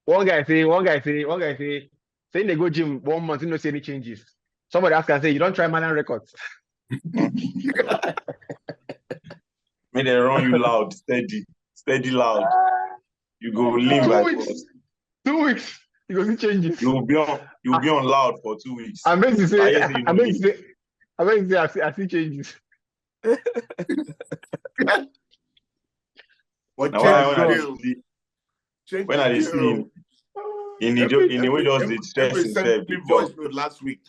saying they go gym 1 month, you don't see any changes. Somebody else can say, you don't try Malan records. May they run you loud, steady loud. You go lean by 2 weeks. You go see changes. You'll be on loud for 2 weeks. I meant to say, I see changes. When I see in the way does it stress himself. Voice note last week.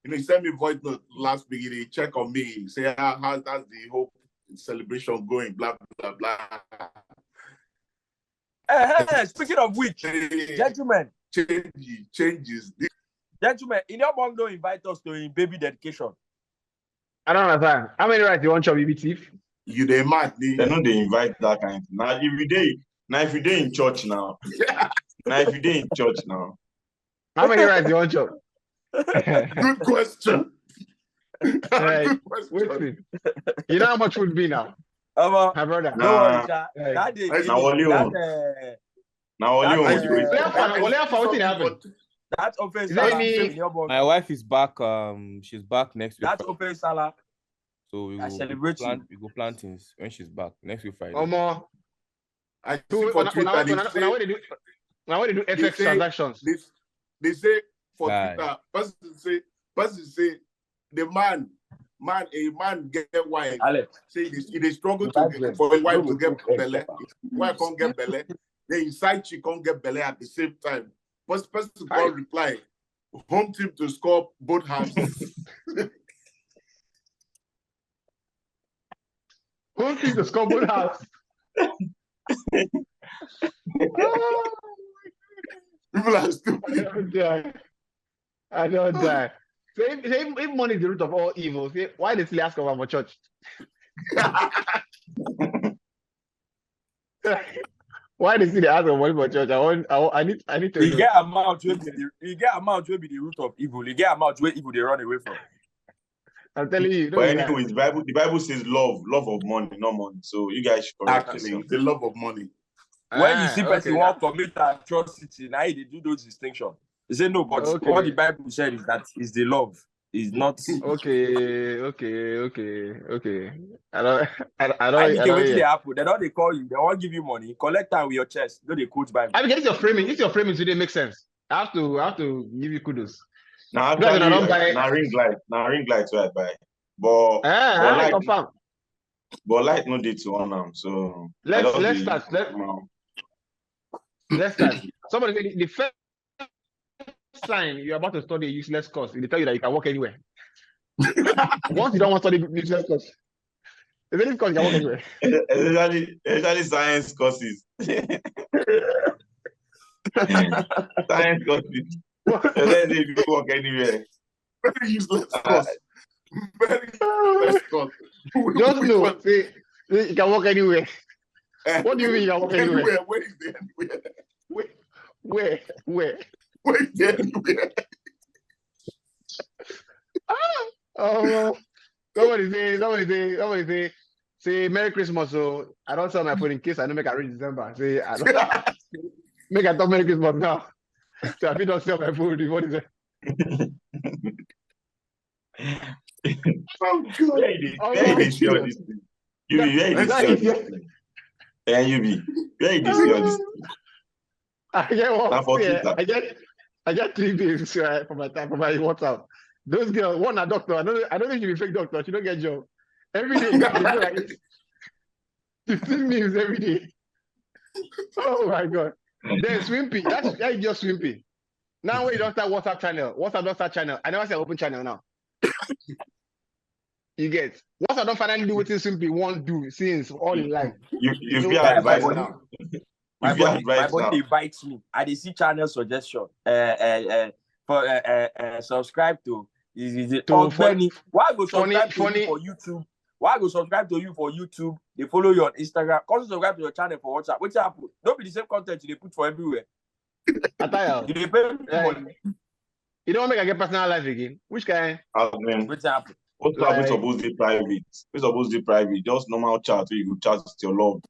He sent me voice note last week. He check on me. He say, how's the whole celebration going? Blah blah blah. Speaking of which, gentlemen, changes. Gentlemen, in your mom don't invite us to in baby dedication. I don't understand. How many rights you want your baby thief? You they mad? They know they invite that kind of thing. Now if you day in church now. How many rights you want your? Good question. Good question. You know how much would be now? My brother. Now That's offense. My wife is back. She's back next week. That's offense, Salah. So we go plantings when she's back next week Friday. Now when they do FX transactions, they say for Twitter, person say the man get wife. Say they struggle for a wife to get belly. Wife can't get belly. Then inside she can't get belly at the same time. But person can't reply. Home team to score both halves. Home team to score both halves. People are stupid. I don't die. So if money is the root of all evil, why did he ask about my church? Why did he ask about money for church? I need to. You get amount will be the root of evil. You get amount where evil they run away from. I'm telling you. But anyway, the Bible says love of money, not money. So you guys should correct yourself. The love of money. When you see person want to commit atrocity, now they do those distinctions. They say no, but what the Bible said is that is the love. Is not okay. I don't. They happen. They don't call you. They won't give you money. Collect that with your chest. No, they quote Bible. I mean, it's your framing. If your framing today makes sense, I have to give you kudos. Now ring light so I buy. But light no date to on them. So let's start. Let's start. Somebody say the first sign you're about to study a useless course, they tell you that you can work anywhere. Once you don't want to study useless course, it's any course you can work anywhere. Especially science courses. Science courses. And then they can work anywhere. Very useless course. Very useless course. Just know, say you can work anywhere. What do you mean you can work anywhere? Where is the anywhere? Where? Where is the anywhere? Oh, somebody say Merry Christmas. So I don't sell my food in case I don't make a reach December. Say I don't make a talk Merry Christmas now. So if you don't sell my food, what is it? Oh God! Where is this thing? You be where is this? And you be where is this? I get one. I get 3 bills for my WhatsApp. Those girls, one a doctor. I don't think she's a fake doctor. She don't get job. Every day, like 15 meals every day. Oh my God. Then Swimpy. That's just Swimpy. Now when you don't start WhatsApp channel. I never say open channel now. You get. Once I don't finally do what Swimpy won't do since all in life. You feel advice now. My body bites me. I did see channel suggestion. Subscribe to. Funny. Why go subscribe to you for YouTube? Why go subscribe to you for YouTube? They follow you on Instagram. Come subscribe to your channel for WhatsApp. Which happen? Don't be the same content they put for everywhere. I tell you. You pay you don't make a get personal life again. Which kind? Which happen? What's supposed to be private? We're supposed to be private. Just normal chat. You go chat with your love.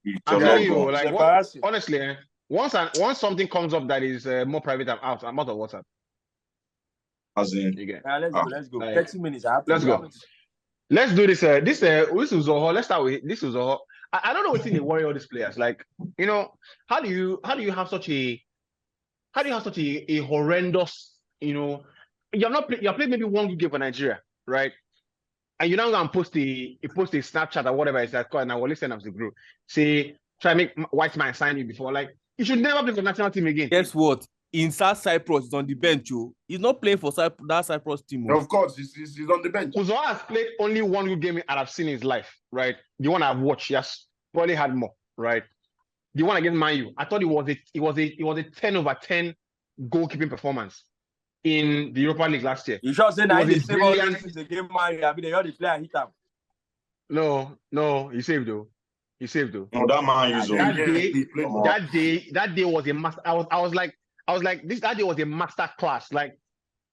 Honestly, once something comes up that is more private, I'm out of WhatsApp. As in, let's go. 30 minutes. Let's go. Let's do this. This is Zoho. Let's start with this. Is Zoho. I don't know what's in the worry all these players. Like, how do you have such a horrendous, you're playing maybe one good game for Nigeria, right? And you now go and post a Snapchat or whatever it's called, and I will listen to the group. Say, try to make white man sign you before. Like, you should never play for the national team again. Guess what? In South Cyprus, he's on the bench. He's not playing for that Cyprus team. Of course, he's on the bench. Uzo has played only one good game I've seen in his life, right? The one I've watched, he has probably had more, right? The one against Man U, I thought it was a 10/10 goalkeeping performance in the Europa League last year. You sure say that he saved all those things against Man U? I mean, they heard the player hit him. No, he saved though. No, that Man U's that day was a master. I was like, that day was a master class. Like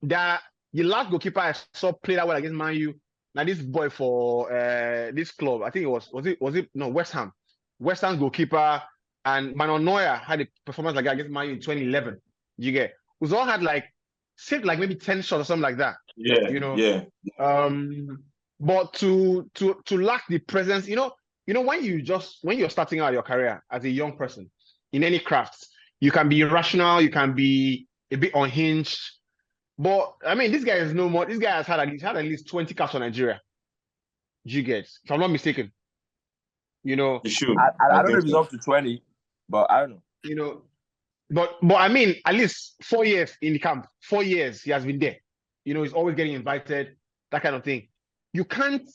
the last goalkeeper I saw play that well against Man U. Now this boy for this club, I think it was West Ham. West Ham's goalkeeper and Manuel Neuer had a performance like that against Man U in 2011. You get Uzo had saved maybe 10 shots or something like that. Yeah. But to lack the presence, when you're starting out your career as a young person in any craft, you can be irrational, you can be a bit unhinged. But I mean, this guy is no more. This guy has had at least 20 caps for Nigeria. You get, if I'm not mistaken. He should. I don't know if it's up to 20, but I don't know. But I mean, at least 4 years in the camp. 4 years he has been there. He's always getting invited, that kind of thing. You can't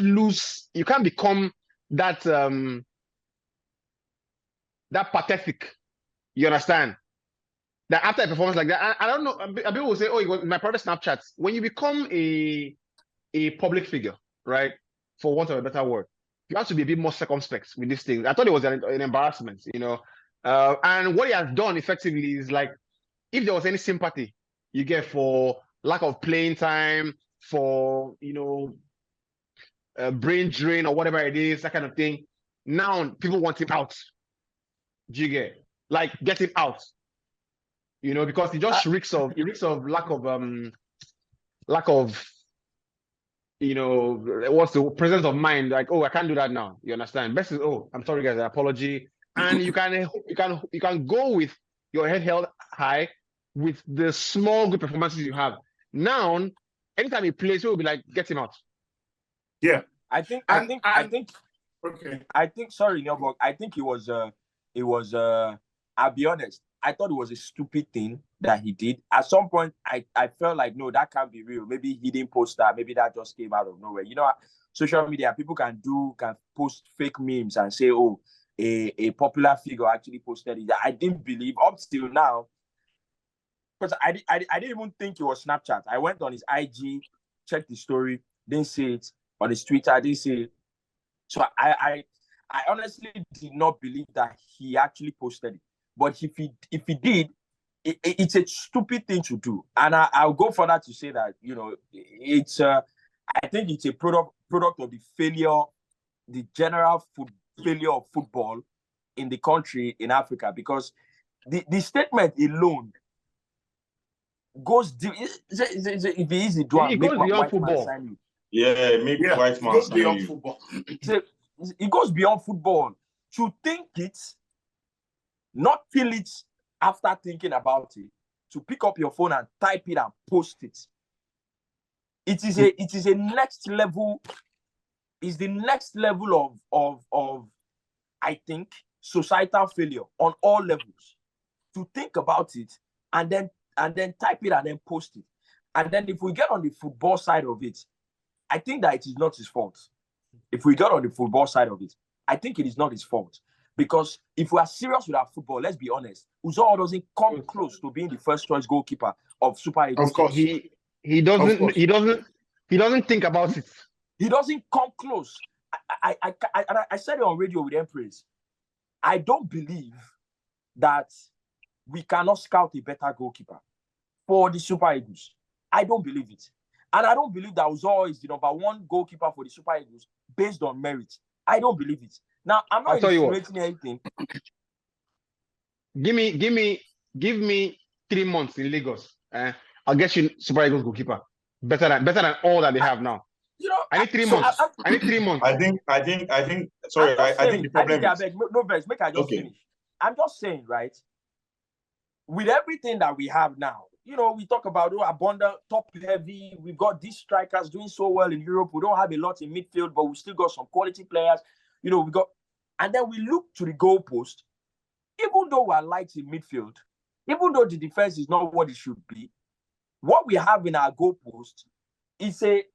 lose. You can't become that pathetic. You understand? That after a performance like that, I don't know. People will say, "Oh, it was my private Snapchats." When you become a public figure, right? For want of a better word, you have to be a bit more circumspect with these things. I thought it was an embarrassment, and what he has done effectively is if there was any sympathy you get for lack of playing time, for brain drain or whatever it is, that kind of thing. Now people want him out. Do you get get him out? Because he just reeks of lack of what's the presence of mind? Like, oh, I can't do that now. You understand? Best is, oh, I'm sorry guys, apology. And you can go with your head held high with the small good performances you have. Now, anytime he plays, he will be like, get him out. Yeah. I think okay. Sorry, Neobok, I think it was I'll be honest, I thought it was a stupid thing that he did. At some point, I felt like, no, that can't be real. Maybe he didn't post that. Maybe that just came out of nowhere. Social media, people can post fake memes and say, oh, a popular figure actually posted it. I didn't believe up till now, because I didn't even think it was Snapchat. I went on his IG, checked the story, didn't see it. On his Twitter, I didn't see it. So I honestly did not believe that he actually posted it. But if he did, it's a stupid thing to do. And I'll go further to say that, it's I think it's a product of the general failure of football in the country, in Africa, because the statement alone goes deep. If it is, it goes beyond football. Yeah, maybe white man goes beyond football. It goes beyond football. To think it, not feel it after thinking about it, to pick up your phone and type it and post it. It is a next level. Is the next level of I think societal failure on all levels. To think about it and then type it and then post it. And then if we get on the football side of it, I think that it is not his fault. If we get on the football side of it, I think it is not his fault. Because if we are serious with our football, let's be honest, Uzo doesn't come close to being the first choice goalkeeper of Super Eagles. Of course, he doesn't think about it. He doesn't come close. I said it on radio with Empress. I don't believe that we cannot scout a better goalkeeper for the Super Eagles. I don't believe it. And I don't believe that Uzo is the number one goalkeeper for the Super Eagles based on merit. I don't believe it. Now, I'm not insinuating anything. Give me 3 months in Lagos. I'll get you Super Eagles goalkeeper. Better than all that they have now. You know, I need 3 months. I need 3 months. I think. Sorry, I think the problem is. No verse. Make I just finish. I'm just saying, right? With everything that we have now, you know, we talk about abundant, top heavy. We've got these strikers doing so well in Europe. We don't have a lot in midfield, but we still got some quality players. You know, and then we look to the goalpost. Even though we're light in midfield, even though the defense is not what it should be, what we have in our goalpost is a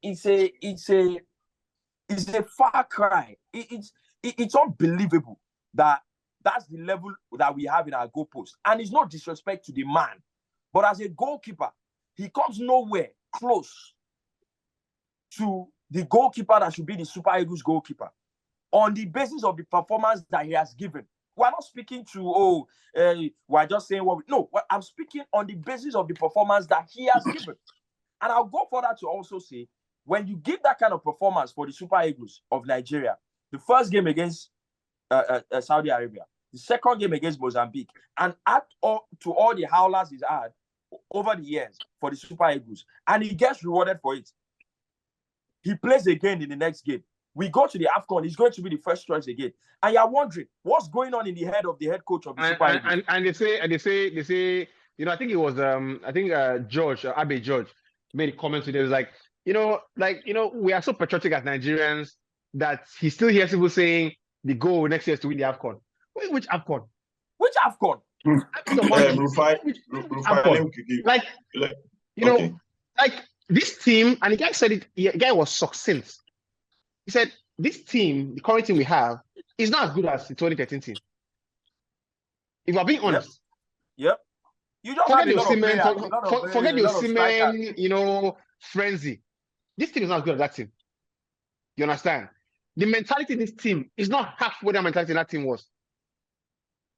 far cry. It's unbelievable that that's the level that we have in our goalpost. And it's no disrespect to the man, but as a goalkeeper, he comes nowhere close to the goalkeeper that should be the Super Eagles goalkeeper on the basis of the performance that he has given. We're not speaking to, we're just saying what we... No, I'm speaking on the basis of the performance that he has given. And I'll go further to also say, when you give that kind of performance for the Super Eagles of Nigeria, the first game against Saudi Arabia, the second game against Mozambique, and add to all the howlers he's had over the years for the Super Eagles, and he gets rewarded for it. He plays again in the next game. We go to the AFCON, he's going to be the first choice again. And you're wondering, what's going on in the head of the head coach of the Super Eagles? And they say, you know, I think it was, George, Abe George, made a comment today. It was like, we are so patriotic as Nigerians that he still hears people saying the goal next year is to win the AFCON. Which AFCON? Which AFCON? Like this team, and the guy said it, the guy was succinct. He said, this team, the current team we have, is not as good as the 2013 team. If we're being honest. Yep. You just forget the Osimhen, frenzy. This team is not as good as that team. You understand? The mentality in this team is not half what the mentality in that team was.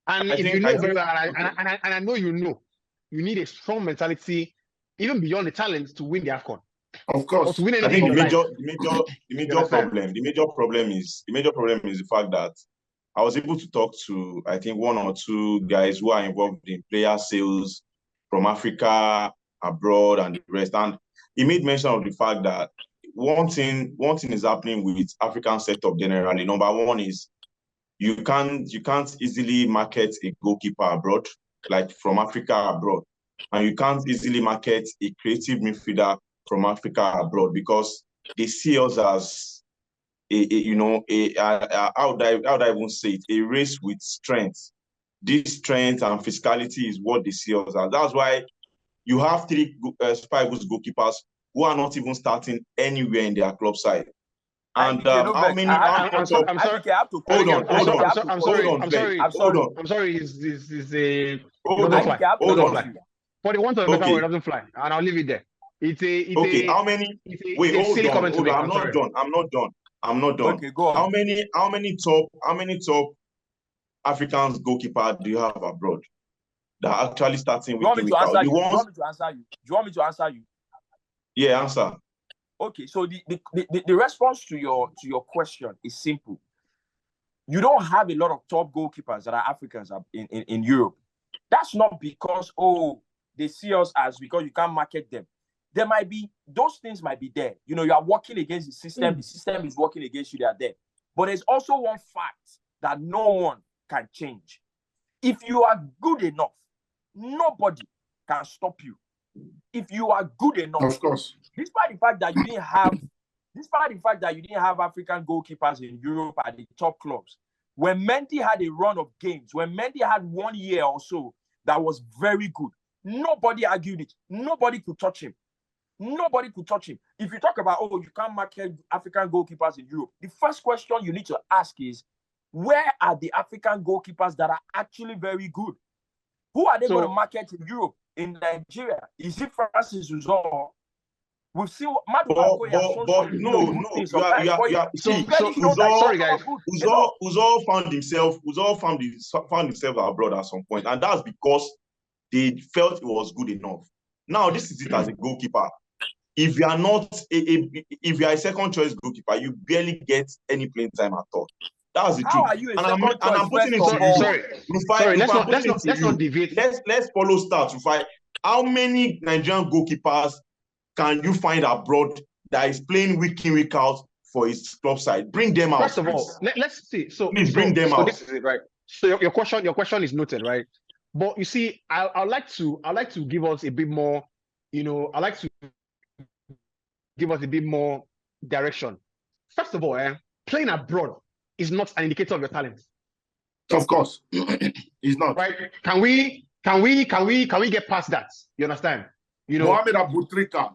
And I know you know, you need a strong mentality, even beyond the talent, to win the AFCON. Of course. To win I think the major problem is the fact that I was able to talk to, I think, 1 or 2 guys who are involved in player sales from Africa, abroad, and the rest. And he made mention of the fact that one thing is happening with African setup generally. Number one is you can't easily market a goalkeeper abroad, like from Africa abroad, and you can't easily market a creative midfielder from Africa abroad because they see us as how would I even say it? A race with strength. This strength and physicality is what they see us as. That's why you have 3 Super Eagles goalkeepers who are not even starting anywhere in their club side. And how many? I'm sorry. Hold on. I'm sorry. Hold on. For the one to better word doesn't fly, and I'll leave it there. How many? Wait, hold on. I'm not done. Okay, go on. How many top Africans goalkeeper do you have abroad that are actually starting with Do you want me to answer you? Yeah, answer. Okay, so the response to your question is simple. You don't have a lot of top goalkeepers that are Africans in Europe. That's not because they see us as because you can't market them. There might be, those things might be there. You know, you are working against the system. The system is working against you. They are there. But there's also one fact that no one can change. If you are good enough, nobody can stop you. If you are good enough, of course. Despite the fact that you didn't have African goalkeepers in Europe at the top clubs, when Mendy had a run of games, when Mendy had 1 year or so that was very good, nobody argued it. Nobody could touch him. Nobody could touch him. If you talk about, you can't market African goalkeepers in Europe, the first question you need to ask is, where are the African goalkeepers that are actually very good? Who are they going to market in Europe, in Nigeria? Is it Francis Uzor? We've seen sorry guys. Uzor found himself abroad at some point, and that's because they felt it was good enough. Now this is it as a goalkeeper. If you are not if you are a second choice goalkeeper, you barely get any playing time at all. That's the How truth. are you a And I'm putting it to all? you. Sorry, let's not debate. Let's follow stats, Rufai. How many Nigerian goalkeepers can you find abroad that is playing week in, week out for his club side? Bring them out. First of all, let's see. Please bring them out. This is it, right? So your question is noted, right? But you see, I'd like to give us a bit more, I'd like to give us a bit more direction. First of all, playing abroad is not an indicator of your talent. Of course, it's not. Right? Can we get past that? You understand? Mohamed Abutrika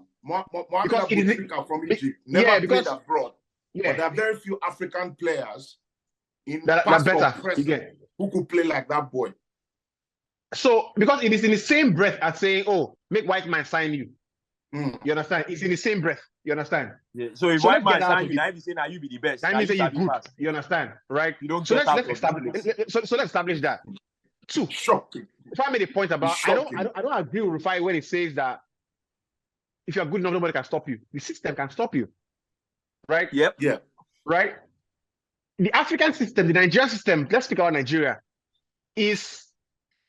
from Egypt never played abroad. Yeah. But there are very few African players in past or present who could play like that boy. So, because it is in the same breath as saying, "Oh, make white man sign you." You understand? It's in the same breath. You understand? Yeah. So if white man sign you, now you say now you be the best. That means that you're good. You understand, right? You don't. So let's establish. So let's establish that. Two. Shocking. If I made a point about, I don't agree with Rufai when it says that if you're good enough, nobody can stop you. The system can stop you, right? Yep. Yeah. Right. The African system, the Nigerian system. Let's speak about Nigeria. Is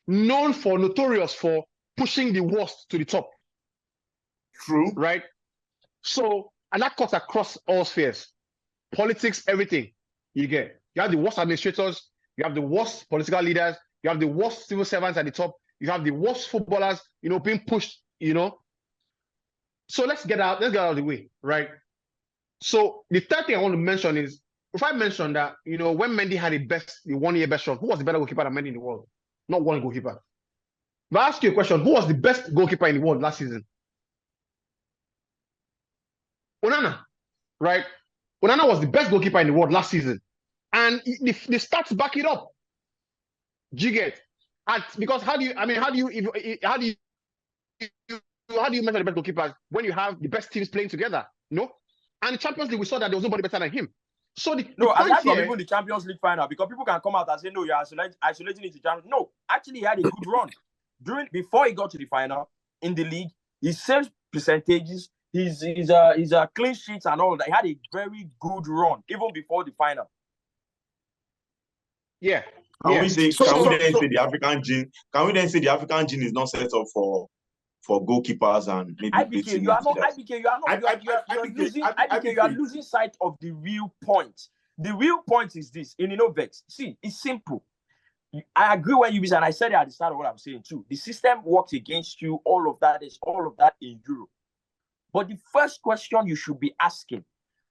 notorious for pushing the worst to the top. True. Right? So, and that cuts across all spheres. Politics, everything. You have the worst administrators, you have the worst political leaders, you have the worst civil servants at the top, you have the worst footballers, being pushed, So let's get out of the way, right? So the third thing I want to mention is, if I mention that, when Mendy had the 1 year best run, who was the better goalkeeper than Mendy in the world? Not one goalkeeper. If I ask you a question, who was the best goalkeeper in the world last season? Onana, right? Onana was the best goalkeeper in the world last season. And the stats back it up. Do you get? Because how do you measure the best goalkeepers when you have the best teams playing together? No? And the Champions League, we saw that there was nobody better than him. So aside from even the Champions League final, because people can come out and say, no, you're isolating it to Champions. No, actually, he had a good run. Before he got to the final in the league, his save percentages, his clean sheets and all that, he had a very good run, even before the final. Yeah. Can we then say the African gene is not set up for goalkeepers and maybe IBK, you are losing sight of the real point. The real point is this, in Vex. See, it's simple. I agree when you said, and I said it at the start of what I'm saying too. The system works against you, all of that in Europe. But the first question you should be asking,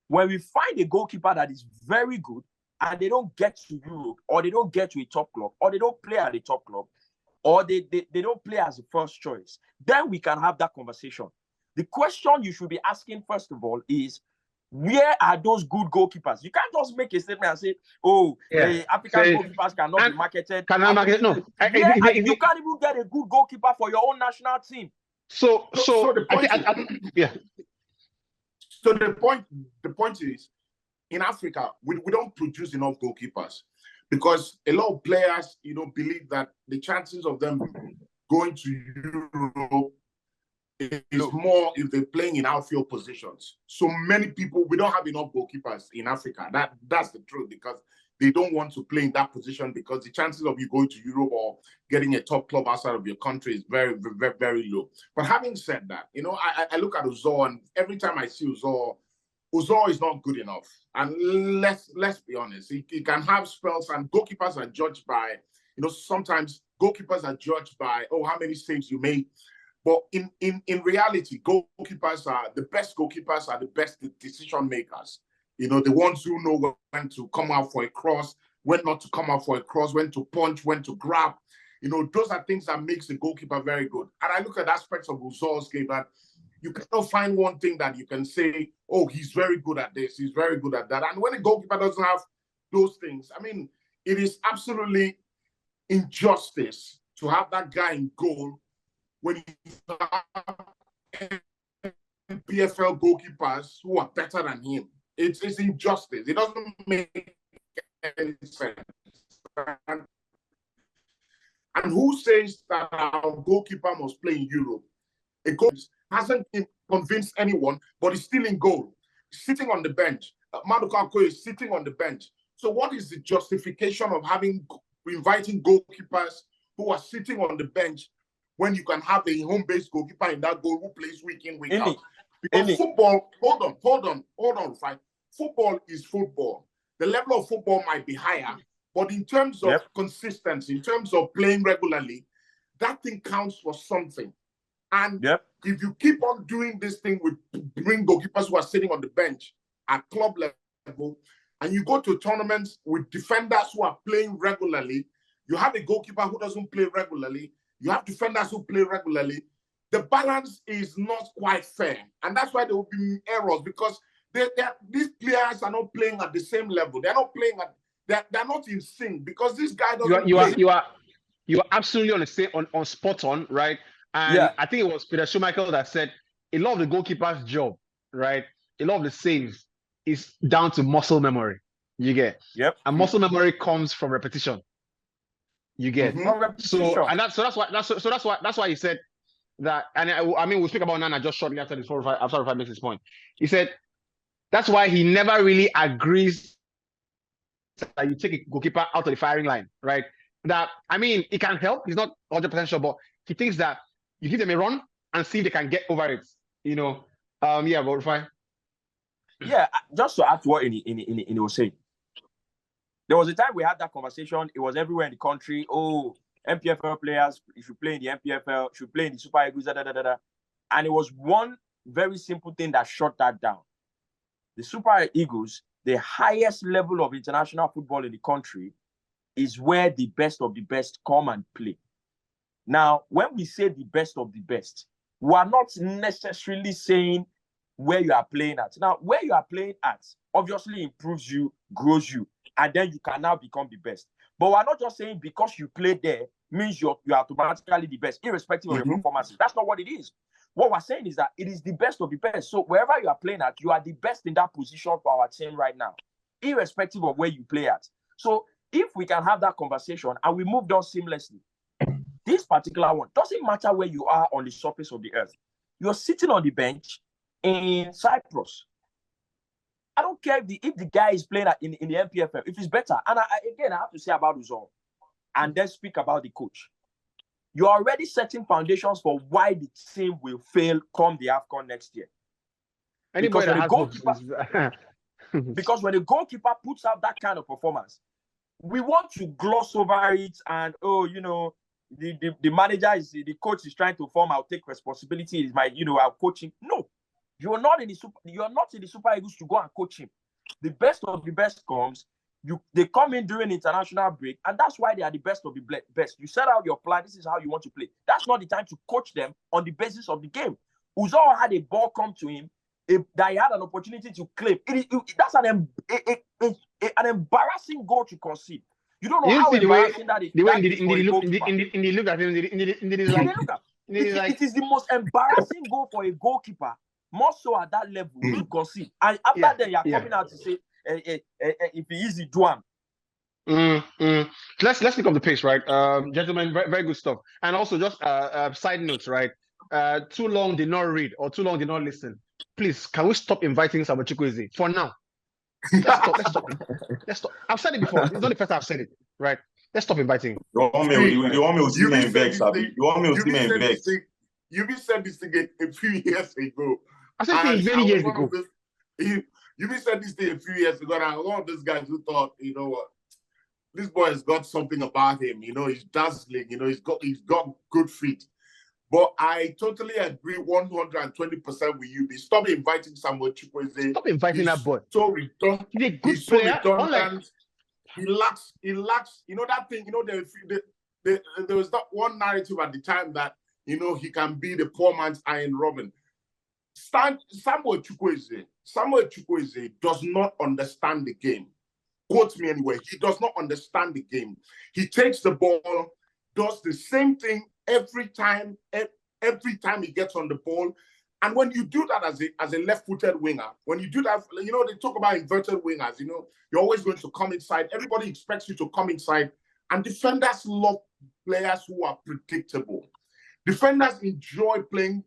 when we find a goalkeeper that is very good and they don't get to Europe, or they don't get to a top club, or they don't play at a top club, or they don't play as a first choice, then we can have that conversation. The question you should be asking, first of all, is where are those good goalkeepers? You can't just make a statement and say, African goalkeepers cannot be marketed. No. You can't even get a good goalkeeper for your own national team. So the point is, in Africa, we don't produce enough goalkeepers because a lot of players, believe that the chances of them going to Europe is more if they're playing in outfield positions. So many people, we don't have enough goalkeepers in Africa. That's the truth, because they don't want to play in that position because the chances of you going to Europe or getting a top club outside of your country is very, very, very low. But having said that, I look at Uzor, and every time I see Uzor is not good enough. And let's be honest, he can have spells, and goalkeepers are judged by, sometimes goalkeepers are judged by, how many saves you made. But in reality, goalkeepers are the best decision makers. The ones who know when to come out for a cross, when not to come out for a cross, when to punch, when to grab. Those are things that makes the goalkeeper very good. And I look at aspects of Uzor's game that you cannot find one thing that you can say, oh, he's very good at this, he's very good at that. And when a goalkeeper doesn't have those things, it is absolutely injustice to have that guy in goal when you have PFL goalkeepers who are better than him. It's injustice. It doesn't make any sense. And who says that our goalkeeper must play in Europe? A goalkeeper hasn't convinced anyone, but he's still in goal, sitting on the bench. Maduka Okoye is sitting on the bench. So what is the justification of inviting goalkeepers who are sitting on the bench when you can have a home-based goalkeeper in that goal who plays week in, week out? Because football, hold on, fine. Football is football. The level of football might be higher, but in terms of consistency, in terms of playing regularly, that thing counts for something. And if you keep on doing this thing with bring goalkeepers who are sitting on the bench at club level, and you go to tournaments with defenders who are playing regularly, you have a goalkeeper who doesn't play regularly, you have defenders who play regularly, the balance is not quite fair. And that's why there will be errors, because these players are not playing at the same level. They're not playing they're not in sync, because this guy doesn't play. You are absolutely on spot on, right? And I think it was Peter Schumacher that said a lot of the goalkeeper's job, right? A lot of the saves is down to muscle memory. You get. And muscle memory comes from repetition. You get. So that's why he said that. And I mean, we'll speak about Onana just shortly after this 45 makes his point. He said that's why he never really agrees that you take a goalkeeper out of the firing line, right? That, I mean, it can help. He's not 100% sure, but he thinks that you give them a run and see if they can get over it. You know, but fine. Yeah, just to add to what he was saying. There was a time we had that conversation. It was everywhere in the country. Oh, MPFL players, if you play in the MPFL, should play in the Super Eagles, And it was one very simple thing that shut that down. The Super Eagles, the highest level of international football in the country, is where the best of the best come and play. Now, when we say the best of the best, we are not necessarily saying where you are playing at. Now, where you are playing at obviously improves you, grows you, and then you can now become the best. But we're not just saying because you play there means you're automatically the best, irrespective of your performances. That's not what it is. What we're saying is that it is the best of the best. So wherever you are playing at, you are the best in that position for our team right now, irrespective of where you play at. So if we can have that conversation and we move on seamlessly, this particular one, doesn't matter where you are on the surface of the earth. You're sitting on the bench in Cyprus. I don't care if the guy is playing in the MPFL, if it's better. And I have to say about Uzor and then speak about the coach. You're already setting foundations for why the team will fail come the AFCON next year. Because when the goalkeeper puts out that kind of performance, we want to gloss over it and, the manager the coach is trying to form, I'll take responsibility, is my, I'll coach him. No. You're not in the Super Eagles to go and coach him. The best of the best comes. They come in during international break, and that's why they are the best of the best. You set out your plan. This is how you want to play. That's not the time to coach them on the basis of the game. Uzor had a ball come to him that he had an opportunity to claim. That's an embarrassing goal to concede. You don't know how embarrassing that is. It is the most embarrassing goal for a goalkeeper. More so at that level to concede. And after then, you're coming out to say, if he easy, do him. Let's pick up the pace, right? Gentlemen, very, very good stuff. And also just side notes, right? Too long did not read or too long did not listen. Please, can we stop inviting Samuel Chukwueze for now? Let's stop. I've said it before. It's not the first time I've said it, right? Let's stop inviting. You want me to see me in vex, Abby? You want me to see me in vex? You said this thing a few years ago. I said it many years ago. You said this thing a few years ago, and a lot of these guys who thought, you know what, this boy has got something about him. He's dazzling. He's got good feet. But I totally agree 120% with you. Stop inviting Samuel Chukwueze. Stop inviting that boy. So redundant. He's a good player. He lacks. That thing. There was that one narrative at the time that he can be the poor man's Iron Robin. Samuel Chukwueze does not understand the game. Quote me anyway. He does not understand the game. He takes the ball, does the same thing every time he gets on the ball. And when you do that as a left-footed winger, when you do that, they talk about inverted wingers, you're always going to come inside. Everybody expects you to come inside. And defenders love players who are predictable. Defenders enjoy playing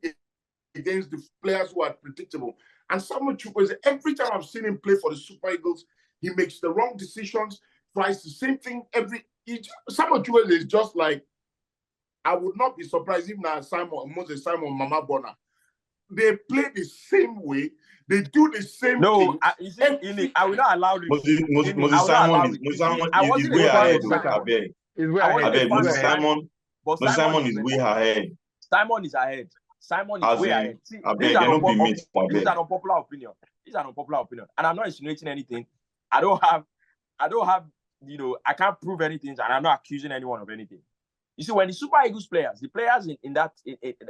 against the players who are predictable. And Samuel Chukwueze, every time I've seen him play for the Super Eagles, He makes the wrong decisions, tries the same thing Samuel Chukwueze is just like, I would not be surprised if now Moses Simon, Mama Bona, they play the same way, they do the same thing. I will not allow this. Moses Simon is way ahead. Simon is way ahead. Simon is ahead. Simon is way ahead. This is an unpopular opinion. And I'm not insinuating anything. I don't have, I can't prove anything, and I'm not accusing anyone of anything. You see, when the Super Eagles players, the players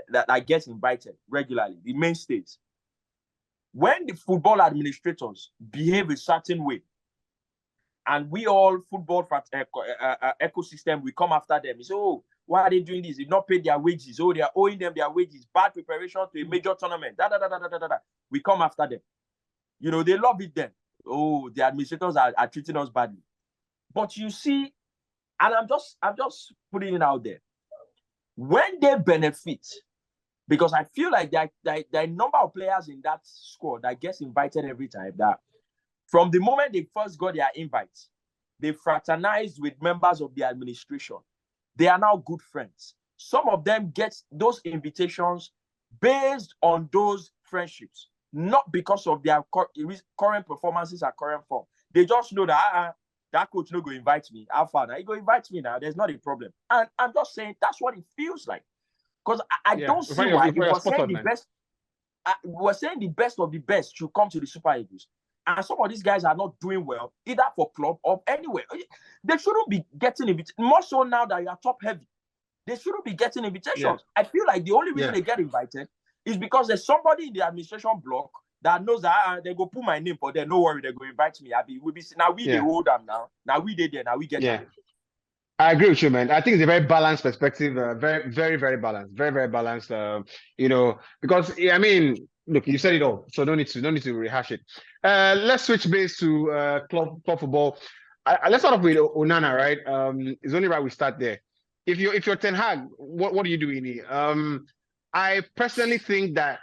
that get invited regularly, the mainstays, when the football administrators behave a certain way, and we all football ecosystem, we come after them. We say, oh, why are they doing this? They've not paid their wages. Oh, they are owing them their wages. Bad preparation to a major tournament. We come after them. They love it then. Oh, the administrators are treating us badly. But you see, and I'm just putting it out there. When they benefit, because I feel like there are a number of players in that squad that gets invited every time, that from the moment they first got their invites, they fraternized with members of the administration. They are now good friends. Some of them get those invitations based on those friendships, not because of their current performances or current form. They just know that that coach no go invite me. How far now? He go invite me now. There's not a problem. And I'm just saying that's what it feels like. Because I don't see why we're saying the best of the best should come to the Super Eagles. And some of these guys are not doing well, either for club or anywhere. They shouldn't be getting invitations. More so now that you are top heavy. They shouldn't be getting invitations. Yeah. I feel like the only reason they get invited is because there's somebody in the administration block that knows that they go put my name for them. No worry, they go invite me. They hold them now. Now we did there. Now we get them. I agree with you, man. I think it's a very balanced perspective. Very, very, very balanced. Very, very balanced. Because look, you said it all, so no need to rehash it. Let's switch base to club football. Let's start off with Onana, right? It's only right we start there. If you're Ten Hag, what do you do in here? I personally think that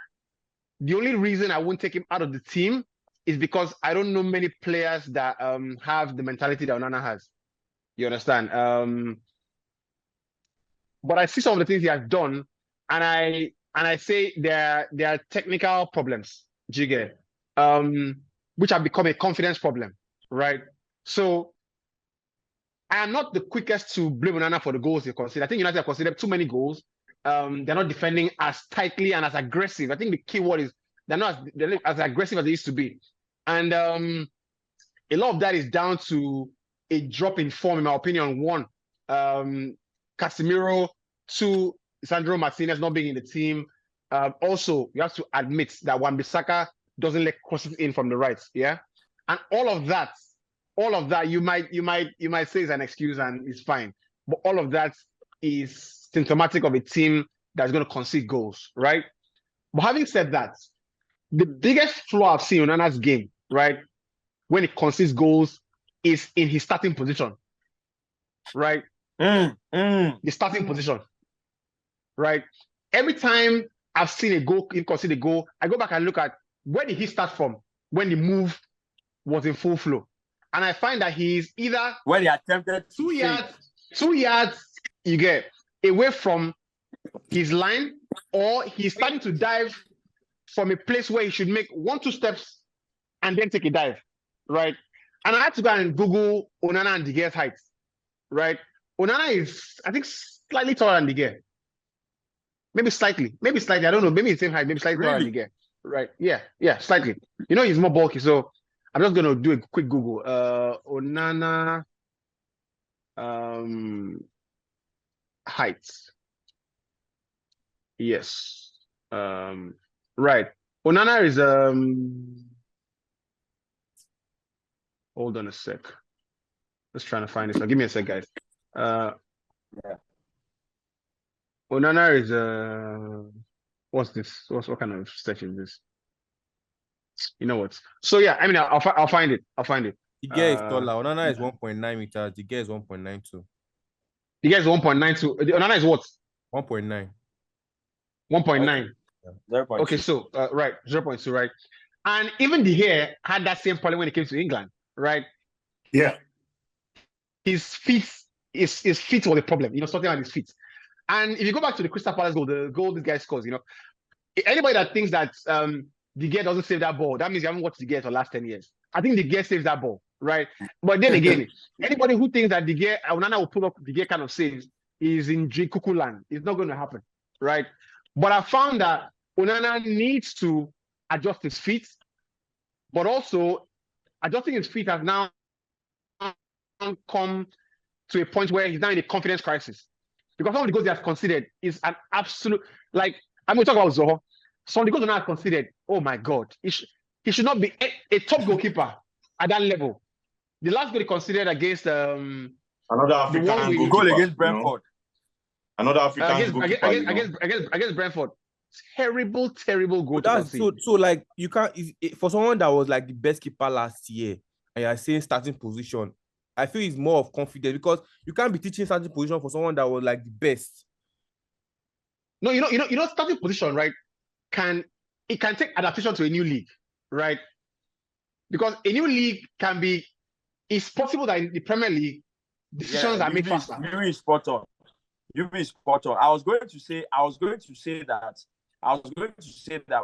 the only reason I won't take him out of the team is because I don't know many players that have the mentality that Onana has. You understand? But I see some of the things he has done, and I say there are technical problems, which have become a confidence problem, right? So I am not the quickest to blame Onana for the goals they conceded. I think United have conceded too many goals. They're not defending as tightly and as aggressive. I think the key word is they're not as aggressive as they used to be. And a lot of that is down to a drop in form, in my opinion. One, Casemiro. Two, Sandro Martinez not being in the team. Also, you have to admit that Wan-Bissaka doesn't let crosses in from the right. Yeah, and all of that, you might say is an excuse and it's fine, but all of that is symptomatic of a team that's going to concede goals, right? But having said that, the biggest flaw I've seen in Onana's game, right, when it concedes goals, is in his starting position, right? The starting position, right? Every time I've seen a goal, he concede a goal, I go back and look at where did he start from when the move was in full flow, and I find that he's either when he attempted 2 yards, you get away from his line, or he's starting to dive from a place where he should make 1-2 steps and then take a dive, right? And I had to go and Google Onana and De Gea's height, right? Onana is, I think, slightly taller than De Gea. Maybe slightly. I don't know. Maybe the same height. Maybe slightly taller than De Gea. Right? Yeah, slightly. He's more bulky. So I'm just gonna do a quick Google. Onana height. Yes. Right. Onana is hold on a sec. Just trying to find this. Now, give me a sec, guys. Onana is what's this? What kind of search is this? You know what? So yeah, I'll find it. De Gea is taller. Onana is 1.9 meters. De Gea is 1.92. De Gea is 1.92. Onana is what? 1.9. 1.9. Yeah. Okay, so right, 0.2, right? And even De Gea had that same problem when it came to England, right? Yeah. His feet was a problem, something on his feet. And if you go back to the Crystal Palace goal, the goal this guy scores, anybody that thinks that De Gea doesn't save that ball, that means you haven't watched De Gea for the last 10 years. I think De Gea saves that ball, right? But then again, anybody who thinks that Onana will pull up De Gea kind of saves is in Cuckoo land. It's not going to happen, right? But I found that Onana needs to adjust his feet, but also adjusting his feet has now come to a point where he's now in a confidence crisis. Because some of the goals he has considered is an absolute, we talk about Zoho. Some of the goals Onana has considered, oh my God, he should not be a top goalkeeper at that level. The last goal he considered against another African goal against Brentford. Another African goalkeeper against Brentford. Terrible goal. That's so like you can't for someone that was like the best keeper last year and you're saying starting position. I feel it's more of confidence because you can't be teaching starting position for someone that was like the best. No, starting position, right? It can take adaptation to a new league, right? Because a new league it's possible that in the Premier League decisions are made faster. You be spot on. I was going to say that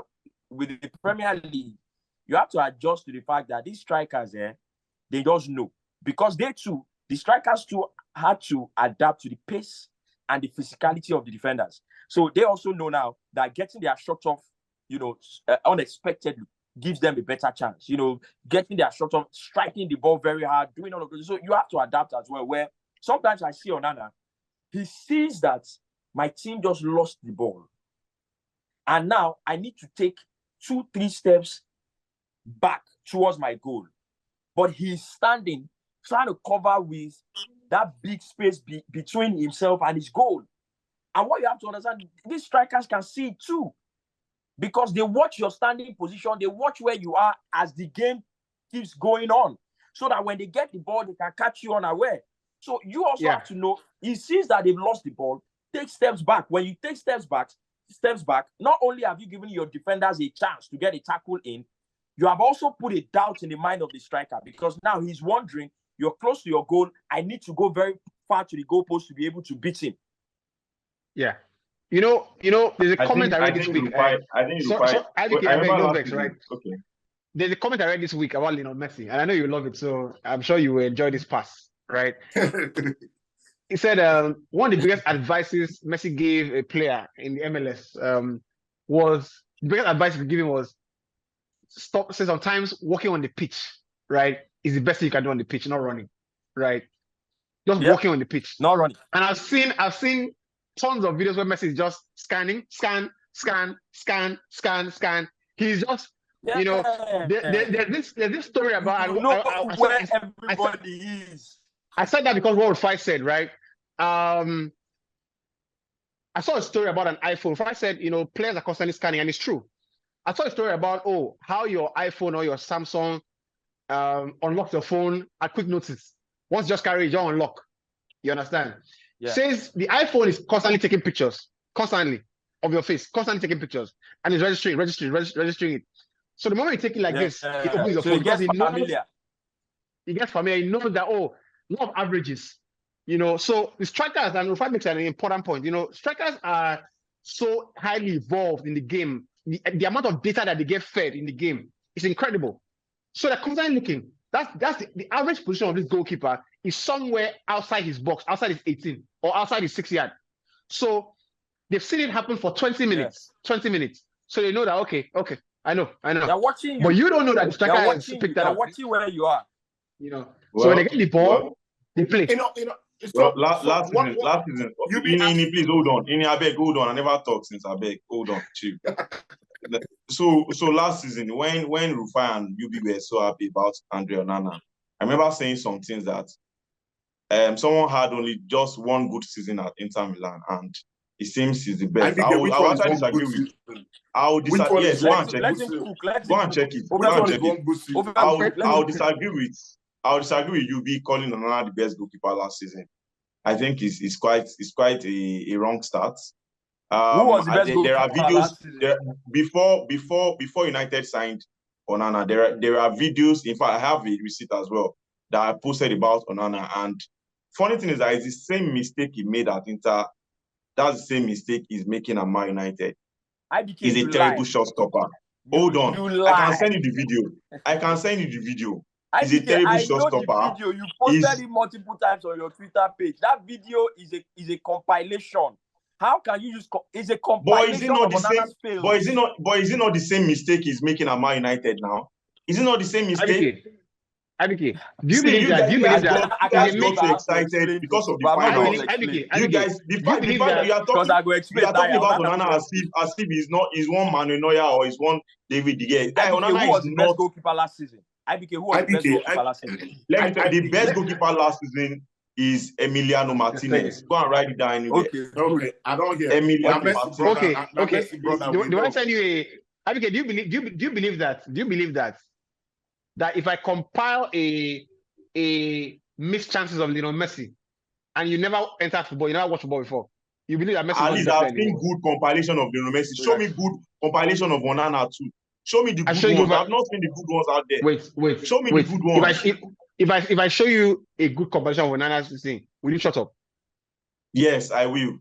with the Premier League, you have to adjust to the fact that these strikers, they just know. Because the strikers too had to adapt to the pace and the physicality of the defenders. So they also know now that getting their shot off, unexpectedly gives them a better chance. Getting their shot off, striking the ball very hard, doing all of this. So you have to adapt as well. Where sometimes I see Onana, he sees that my team just lost the ball. And now I need to take 2-3 steps back towards my goal. But he's standing, trying to cover with that big space between himself and his goal. And what you have to understand, these strikers can see it too. Because they watch your standing position, they watch where you are as the game keeps going on. So that when they get the ball, they can catch you unaware. So you also have to know, he sees that they've lost the ball, take steps back. When you take steps back, not only have you given your defenders a chance to get a tackle in, you have also put a doubt in the mind of the striker because now he's wondering, you're close to your goal, I need to go very far to the goalpost to be able to beat him. Yeah. There's a comment I read this week. Right? There's a comment I read this week about Messi, and I know you love it, so I'm sure you will enjoy this pass, right? He said one of the biggest advices Messi gave a player in the MLS was the biggest advice he gave him was sometimes walking on the pitch, right, is the best thing you can do on the pitch, not running, right? Just walking on the pitch, not running. And I've seen tons of videos where Messi is just scanning, scan. He's just, there's this story about where everybody is. I said that because what Rufai said, right? I saw a story about an iPhone. Rufai said, players are constantly scanning, and it's true. I saw a story about how your iPhone or your Samsung unlocks your phone at quick notice. Once you just carry it, you unlock. You understand? Yeah. Says the iPhone is constantly taking pictures, constantly of your face, constantly taking pictures, and it's registering it. So the moment you take it like this, it opens your phone because he gets familiar. He knows that law of averages. So the strikers, and Rufai makes an important point. Strikers are so highly evolved in the game. The amount of data that they get fed in the game is incredible. So they're constantly looking. That's the average position of this goalkeeper is somewhere outside his box, outside his 18 or outside his 6-yard. So they've seen it happen for 20 minutes. 20 minutes. So they know that okay, I know. They're watching you. But you don't know that the striker has picked that up. They're watching where you are. So when they get the ball, they play. Last season, Ini, please hold on. Ini, I beg, hold on. I never talked since I beg. Hold on, chief. So last season, when Rufai and UB were so happy about Andre Onana, I remember saying some things that someone had only just one good season at Inter Milan, and it seems he's the best. I will actually disagree with you. I'll disagree. Yes, go and check it. I'll disagree with you be calling Onana the best goalkeeper last season. I think it's quite a wrong start. Who was the best goalkeeper? There are videos before United signed Onana. There are videos. In fact, I have a receipt as well. that I posted about Onana. And funny thing is that it's the same mistake he made at Inter. That's the same mistake he's making at Man United. He's a terrible shot stopper. Hold on. I can send you the video. He's a terrible shot stopper. You posted it multiple times on your Twitter page. That video is a compilation. How can you use it's a compilation? Is it not the same mistake he's making at Man United now? Is it not the same mistake? Abike, do you believe that? You guys got so excited because of the final. You guys, the fact that you are talking about Onana as if he's one Manuel Neuer or he's one David De Gea. Onana was the best goalkeeper last season. Abike, who was the best goalkeeper last season? Let me tell you, the best goalkeeper last season is Emiliano Martinez. Go and write it down anyway. Okay. I don't hear. Emiliano Martinez. Okay. Do I send you a? Abike, do you believe that if I compile a missed chances of Lionel Messi and you never entered football, you never watched football before, you believe that Messi? At least I've seen good compilation of Lionel Messi. Show me good compilation of Onana too. Show me the good ones. I've not seen the good ones out there. Wait. Show me the good ones. If I show you a good compilation of Onana's thing, will you shut up? Yes, I will.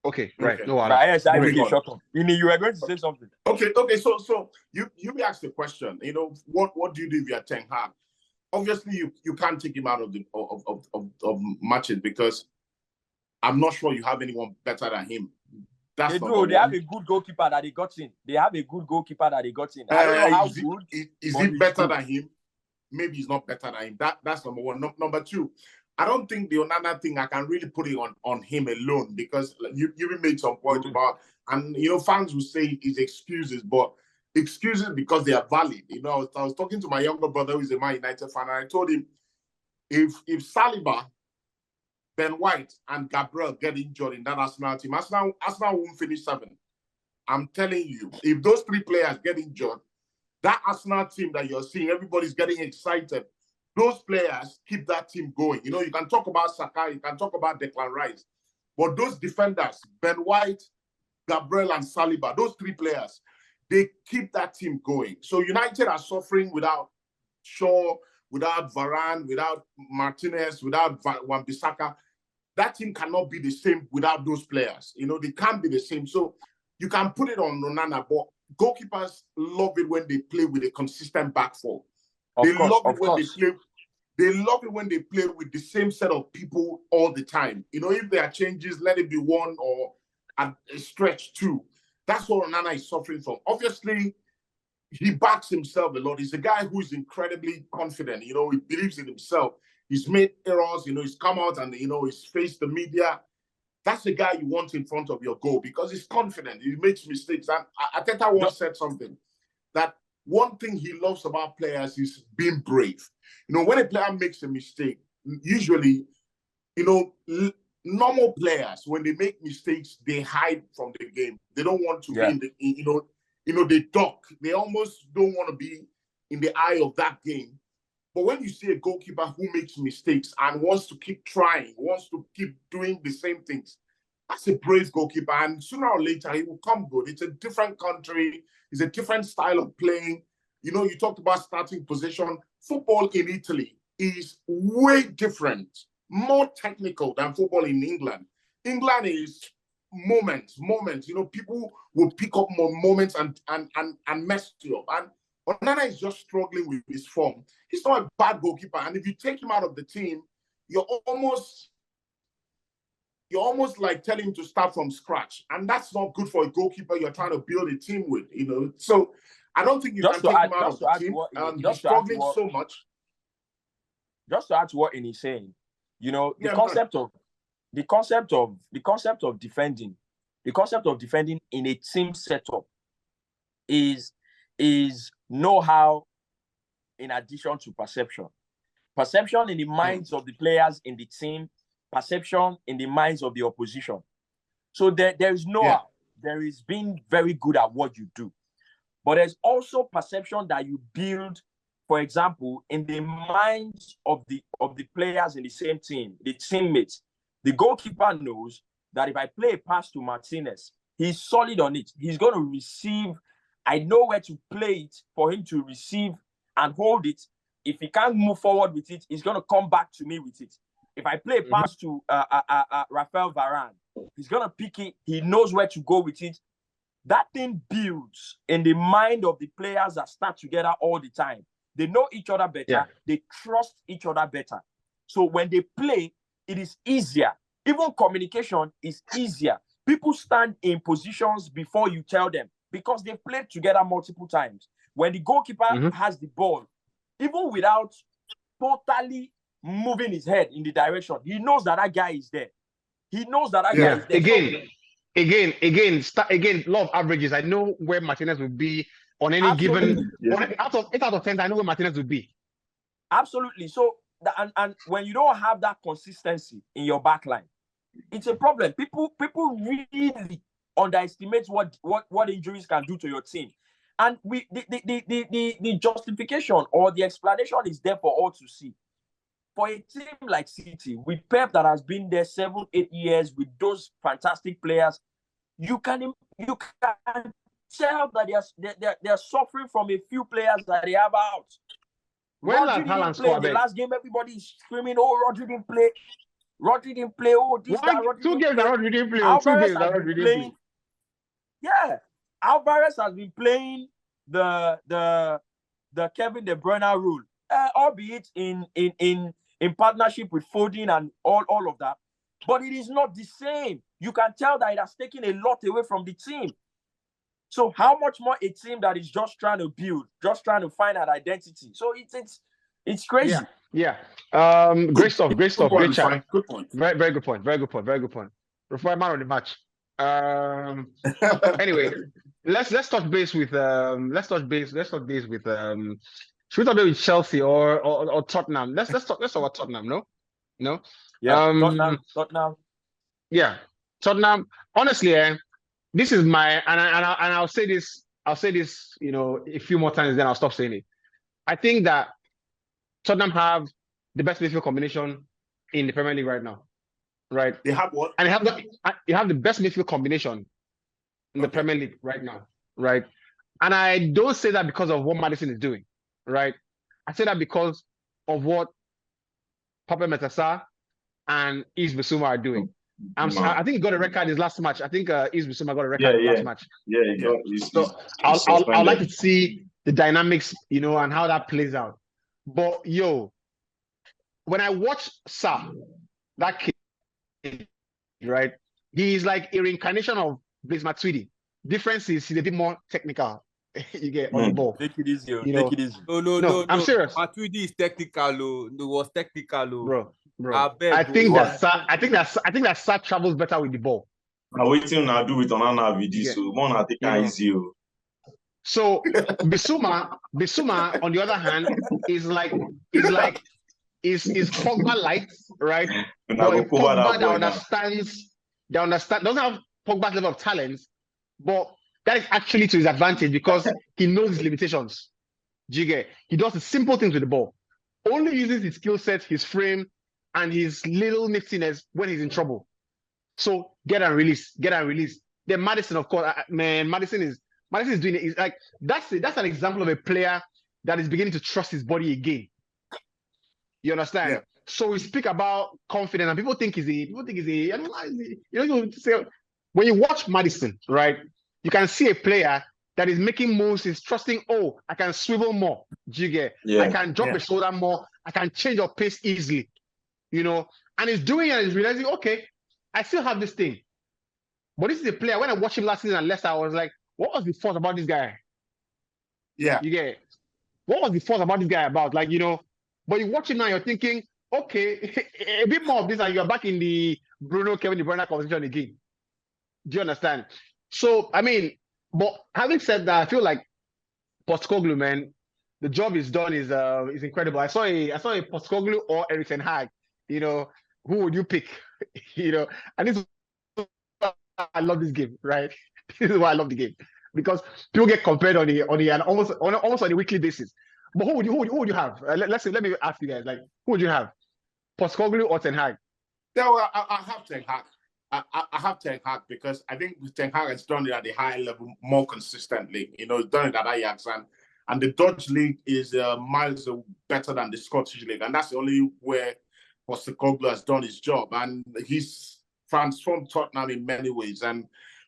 Okay, right. No worries. Yes, I will shut up. You were going to say something. Okay. So you asked the question. You know, what do you do if you're Ten Hag? Obviously, you can't take him out of the of matches because I'm not sure you have anyone better than him. They do. They have a good goalkeeper that they got in. I don't know how good. Is he better than him? Maybe he's not better than him. That's number one. Number two, I don't think the Onana thing, I can really put it on him alone because you made some point about, and fans will say his excuses, but excuses because they are valid. I was talking to my younger brother who is a Man United fan, and I told him if Saliba, Ben White, and Gabriel get injured in that Arsenal team, Arsenal won't finish 7th. I'm telling you, if those 3 players get injured, that Arsenal team that you're seeing, everybody's getting excited. Those players keep that team going. You can talk about Saka, you can talk about Declan Rice, but those defenders, Ben White, Gabriel, and Saliba, those 3 players, they keep that team going. So United are suffering without Shaw, without Varane, without Martinez, without Wan-Bissaka. That team cannot be the same without those players. They can't be the same. So you can put it on Onana, but goalkeepers love it when they play with a consistent back four. They love it when they play with the same set of people all the time. If there are changes, let it be 1 or a stretch 2. That's what Onana is suffering from. Obviously, he backs himself a lot. He's a guy who is incredibly confident. He believes in himself. He's made errors. He's come out and, he's faced the media. That's the guy you want in front of your goal because he's confident. He makes mistakes. And Ateta once said something that one thing he loves about players is being brave. When a player makes a mistake, usually, normal players, when they make mistakes, they hide from the game. They don't want to be in the, they duck. They almost don't want to be in the eye of that game. But when you see a goalkeeper who makes mistakes and wants to keep trying, wants to keep doing the same things, that's a brave goalkeeper. And sooner or later, he will come good. It's a different country. It's a different style of playing. You talked about starting position. Football in Italy is way different, more technical than football in England. England is moments. People will pick up more moments and mess you up. And Onana is just struggling with his form. He's not a bad goalkeeper. And if you take him out of the team, you're almost like telling him to start from scratch. And that's not good for a goalkeeper you're trying to build a team with, So I don't think you can take him out of the team. He's struggling so much. Just to add to what he's saying, the concept of defending in a team setup is know-how in addition to perception. Perception in the minds of the players in the team, perception in the minds of the opposition. So there is know-how. There is being very good at what you do. But there's also perception that you build, for example, in the minds of the players in the same team, the teammates. The goalkeeper knows that if I play a pass to Martinez, he's solid on it. He's going to receive. I know where to play it for him to receive and hold it if he can't move forward with it, he's gonna come back to me with it. If I play a pass to Rafael Varane, he's gonna pick it. He knows where to go with it. That thing builds in the mind of the players that start together all the time. They know each other better. Yeah. They trust each other better. So when they play, it is easier. Even communication is easier. People stand in positions before you tell them because they've played together multiple times. When the goalkeeper has the ball, even without totally moving his head in the direction, he knows that that guy is there. He knows that that guy is there. Again, law of averages. I know where Martinez will be on any given. Out of 10, I know where Martinez will be. Absolutely. So, and when you don't have that consistency in your back line, it's a problem. People really underestimate what injuries can do to your team. And the justification or the explanation is there for all to see. For a team like City, with Pep that has been there 7-8 years with those fantastic players, you can tell that they're suffering from a few players that they have out. Rodri didn't play in the last game. Everybody is screaming, "Oh, Rodri didn't play. Rodri didn't play. Oh, this guy, Rodri didn't play." 2 games that Rodri didn't play. Alvarez has been playing. Yeah, Alvarez has been playing the Kevin De Bruyne rule, albeit in partnership with Foden and all of that. But it is not the same. You can tell that it has taken a lot away from the team. So how much more a team that is just trying to build, just trying to find an identity? So it's crazy. Yeah. Great stuff. Great chat. Good point. Very good point. Very good point. Before I'm out of the match. Anyway, let's touch base with should we talk base with Chelsea or Tottenham? Let's talk about Tottenham. No. Yeah. Tottenham. Yeah, Tottenham. Honestly, this is my and I'll say this. A few more times, then I'll stop saying it. I think that Tottenham have the best midfield combination in the Premier League right now. Right? They have what? And you have the best midfield combination in the Premier League right now. Right? And I don't say that because of what Maddison is doing. Right? I say that because of what Papa Metasa and Yves Bissouma are doing. I think he got a record his last match. I think Yves Bissouma got a record last match. So I'd like to see the dynamics, and how that plays out. But when I watch Sa, that kid, right? He's like a reincarnation of Blaise Matuidi. Difference is he's a bit more technical. You get on the ball. Take it easy. Take it easy. No. I'm serious. Matuidi is technical. It was technical. Bro. I think that Sa travels better with the ball. Now waiting now do with Onana with this, so more take it easy. So Bissouma on the other hand is Pogba light, right? But Pogba that understands doesn't have Pogba's level of talent, but that is actually to his advantage because he knows his limitations. He does the simple things with the ball. Only uses his skill set, his frame, and his little niftiness when he's in trouble. So get and release. Then Maddison, of course, Maddison is doing it. It's like that's an example of a player that is beginning to trust his body again. You understand? Yeah. So we speak about confidence, and people think he's a. I don't know. When you watch Maddison, right, you can see a player that is making moves. Is trusting. Oh, I can swivel more. I can drop a shoulder more. I can change your pace easily. And he's doing it and he's realizing, okay, I still have this thing. But this is a player. When I watched him last season at Leicester, I was like, what was the force about this guy? Yeah. You get it? What was the force about this guy about? But you watch him now, you're thinking, okay, a bit more of this, and you're back in the Kevin De Bruyne conversation again. Do you understand? So, but having said that, I feel like Postecoglou, man, the job he's done is incredible. I saw a Postecoglou or Erik ten Hag. Who would you pick? And this is why I love this game, right? This is why I love the game because people get compared on almost on a weekly basis. But who would you have? Let me ask you guys, who would you have? Postecoglou or Ten Hag? No, I have Ten Hag. I have Ten Hag because I think Ten Hag has done it at the high level more consistently. He's done it at Ajax, and And the Dutch league is miles better than the Scottish league. And that's the only where Postecoglou has done his job. And he's transformed Tottenham in many ways. And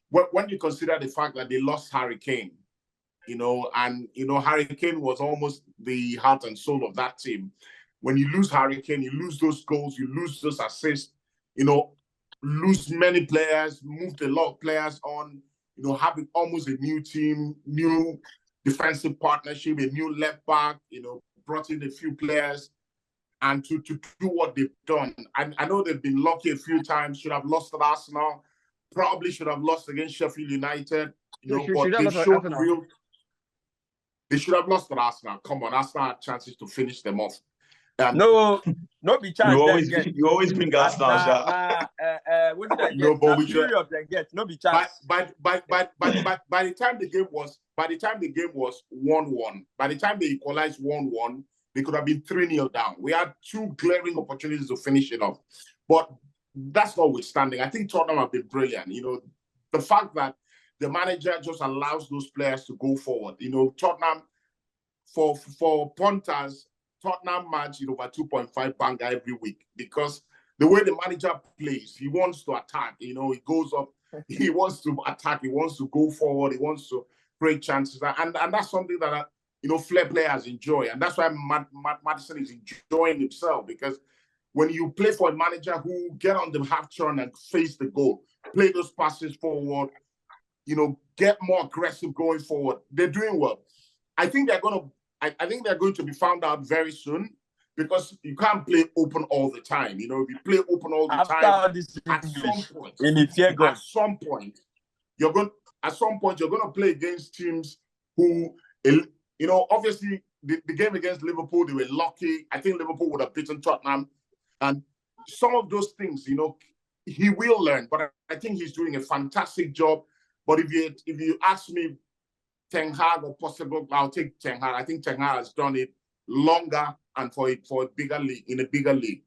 when you consider the fact that they lost Harry Kane, Harry Kane was almost the heart and soul of that team. When you lose Harry Kane, you lose those goals, you lose those assists, lose many players, moved a lot of players on, having almost a new team, new defensive partnership, a new left back, brought in a few players, and to do what they've done. I know they've been lucky a few times, should have lost at Arsenal, probably should have lost against Sheffield United, but they showed real. They should have lost at Arsenal. Come on, Arsenal had chances to finish them off. No be chance. You always bring Arsenal. No, but we should. No be chance. By the time the game was 1-1, by the time they equalized 1-1, they could have been 3-0 down. We had two glaring opportunities to finish it off, but that's notwithstanding. I think Tottenham have been brilliant. The fact that the manager just allows those players to go forward. Tottenham, for punters, Tottenham match over 2.5 banger every week, because the way the manager plays, he wants to attack. He goes up, he wants to attack, he wants to go forward, he wants to create chances, and that's something that flair players enjoy, and that's why Maddison is enjoying himself, because when you play for a manager who get on the half turn and face the goal, play those passes forward, get more aggressive going forward, they're doing well. I think they're going to be found out very soon, because you can't play open all the time. If you play open all the time, at some point you're going to play against teams who, obviously the game against Liverpool, they were lucky. I think Liverpool would have beaten Tottenham, and some of those things, he will learn. But I think he's doing a fantastic job. But if you ask me, Ten Hag or possible, I'll take Ten Hag. I think Ten Hag has done it longer and for a bigger league, in a bigger league.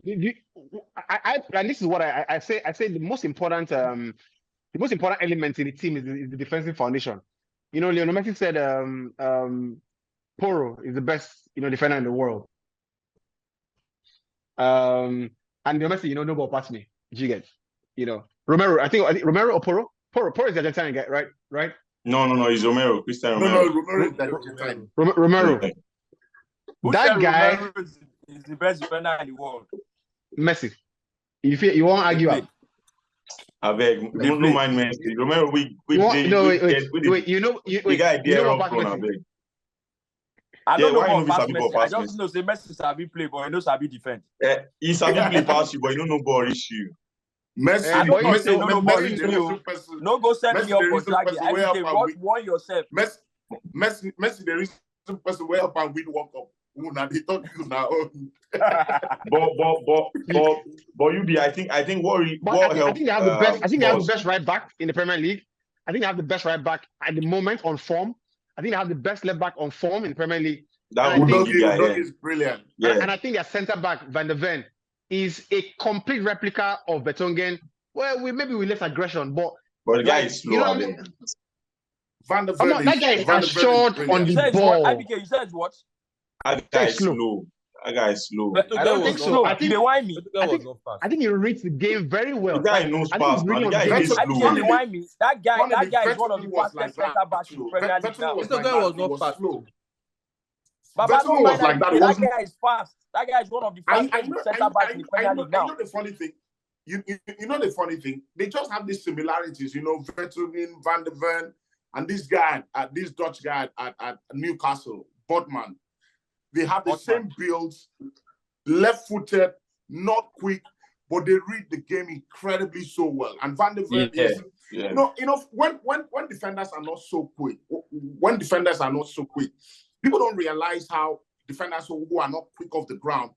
And this is what I say. I say the most important element in the team is the defensive foundation. Lionel Messi said Porro is the best defender in the world. And Lionel Messi, no ball past me. You get, Romero. I think Romero or Porro. Porro is the Argentinian guy, right? No, it's Romero. Cristiano Romero. No, Romero is the Argentinian. Romero. That guy is the best defender in the world. Messi. You won't argue. I beg, don't mind Messi. Romero, we guy there up front. I beg. I don't know about Messi. I just know say Messi sabi play, but he knows sabi defend. He sabi play pass you, but he don't know ball issue. Messi, no go send me up for Draghi. I say, warn yourself. Messi, there is some person way up and win World Cup. They talk you now. but you be. I think what helped. I think they have the best. I think they have the best right back in the Premier League. I think they have the best right back at the moment on form. I think they have the best left back on form in the Premier League. That is brilliant. Yeah. And I think their centre back Van der Ven is a complete replica of Vertonghen. Well, maybe with less aggression, but the guy is slow. Van der Ven. That guy is assured on the ball. You said what? That guy is slow. That guy is slow. I don't think so. I think they whine me. I think he reads the game very well. The guy knows pass. The guy is slow. That guy is one of the fastest centre backs in the Premier League now. This guy was not fast. But that guy is fast. That guy is one of the fastest centre backs in the Premier League now. You know the funny thing? You know the funny thing? They just have these similarities. Vertonghen, Van der Ven, and this guy, this Dutch guy at Newcastle, Botman. They have the same builds, left-footed, not quick, but they read the game incredibly so well. And Van der Ven is, when defenders are not so quick, people don't realize how defenders who are not quick off the ground,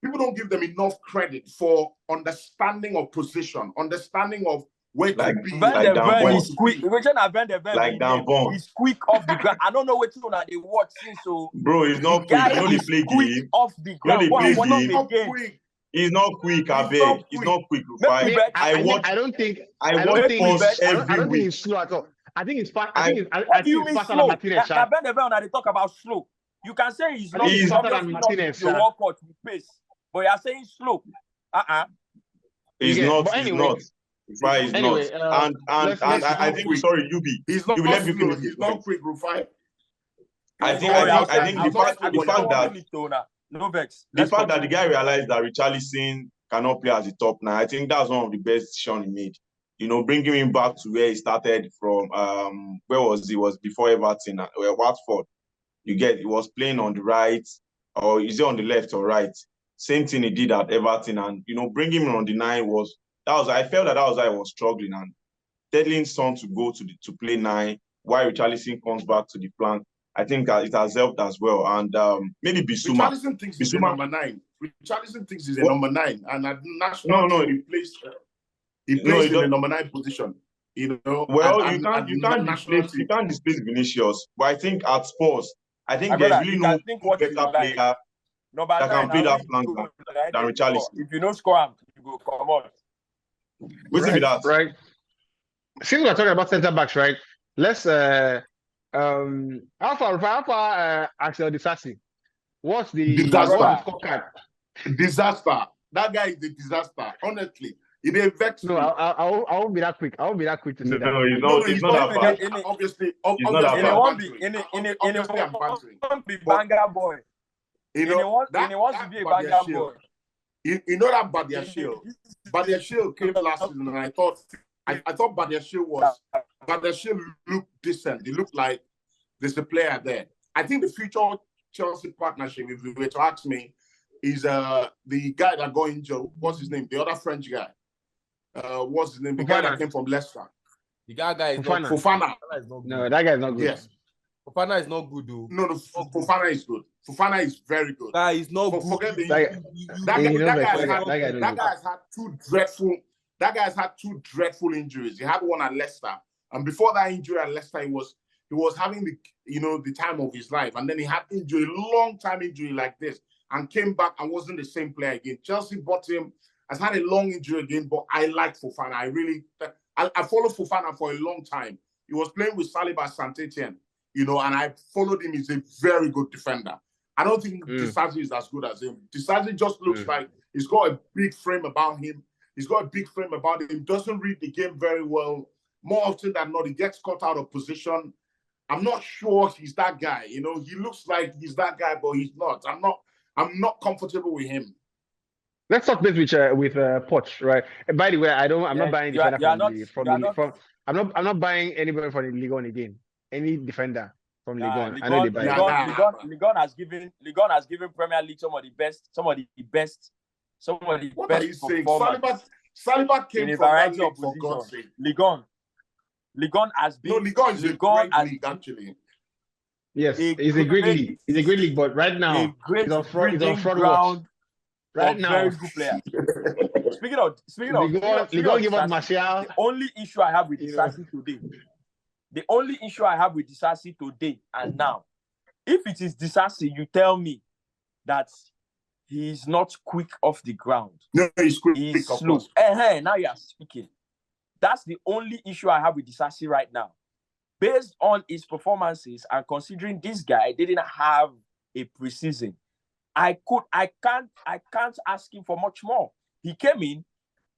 people don't give them enough credit for understanding of position, understanding of where to be. Van der Ven is quick. He's quick off the ground. I don't know what they watch since. So bro, he's not quick. He quick off the ground. He's not quick, I beg. He's not quick. I don't think he's slow at all. I think it's fast. What do you mean slow? Now they talk about slow. You can say he's not faster than Martinez. Your workout with pace, but you are saying slow. He's not. He's not. Why he's anyway, not? And I think sorry, Yubi. He's not slow. He's not quick, Rufai. I think the fact that no vex. The fact that the guy realized that Richarlison cannot play as a top 9, I think that's one of the best decisions he made. You know, bringing him back to where he started from. Where was he? Was before Everton, Watford. You get, he was playing on the right, or is it on the left or right? Same thing he did at Everton, and you know, bringing him on the 9 I felt that was why I was struggling, and telling Son to go to play 9 while Richarlison comes back to the flank. I think it has helped as well, and maybe Bissouma. Richarlison thinks he's a number 9. Richarlison thinks he's a number 9, and at national he plays in the number 9 position. You know, well, you can't displace Vinicius, but I think at Spurs, there's really no better player that can play that flank than Richarlison. If you don't score him, you go come on. Right. Since we're talking about centre backs, right? Let's how far Axel Disasi? What's the scorecard? Disaster. That guy is a disaster. Honestly, it is vex. No, I won't be that quick. I won't be that quick to say that. No, he's not that bad. Obviously, be banger boy. You know, he wants to be a banger boy. You know that Badiashile came last season, and I thought Badiashile looked decent. He looked like there's a player there. I think the future Chelsea partnership, if you were to ask me, is the guy that got injured. What's his name? The other French guy. What's his name? The guy that came from Leicester. The guy is Fofana. No, that guy is not good. Yes. Fofana is not good, though. No, Fofana is good. Fofana is very good. That is not good. Forget that guy has had two dreadful injuries. He had one at Leicester, and before that injury at Leicester, he was having the time of his life, and then he had injury, long time injury like this, and came back and wasn't the same player again. Chelsea bought him, has had a long injury again, but I like Fofana. I followed Fofana for a long time. He was playing with Saliba at Saint-Etienne, and I followed him. He's a very good defender. I don't think Disasi is as good as him. Disasi just looks like he's got a big frame about him. Doesn't read the game very well. More often than not, he gets caught out of position. I'm not sure he's that guy. He looks like he's that guy, but he's not. I'm not comfortable with him. Let's talk this with Poch, right? And by the way, I'm not buying defender I'm not buying anybody from the Ligue 1 again. Any defender from Ligue 1. I know they buy. Ligue 1 has given Premier League some of the best. What are you saying? Saliba came in a from variety of positions. Ligue 1 has been. No, Ligue 1 is a great league, actually. Yes, it's a great league. It's a great league, but right now it's on front ground. Right now, very good player. Speaking of, give us Martial. The only issue I have with Disasi today, and now, if it is Disasi, you tell me that he's not quick off the ground. No, he's quick. He's slow. Now you are speaking. That's the only issue I have with Disasi right now. Based on his performances and considering this guy didn't have a preseason, I can't ask him for much more. He came in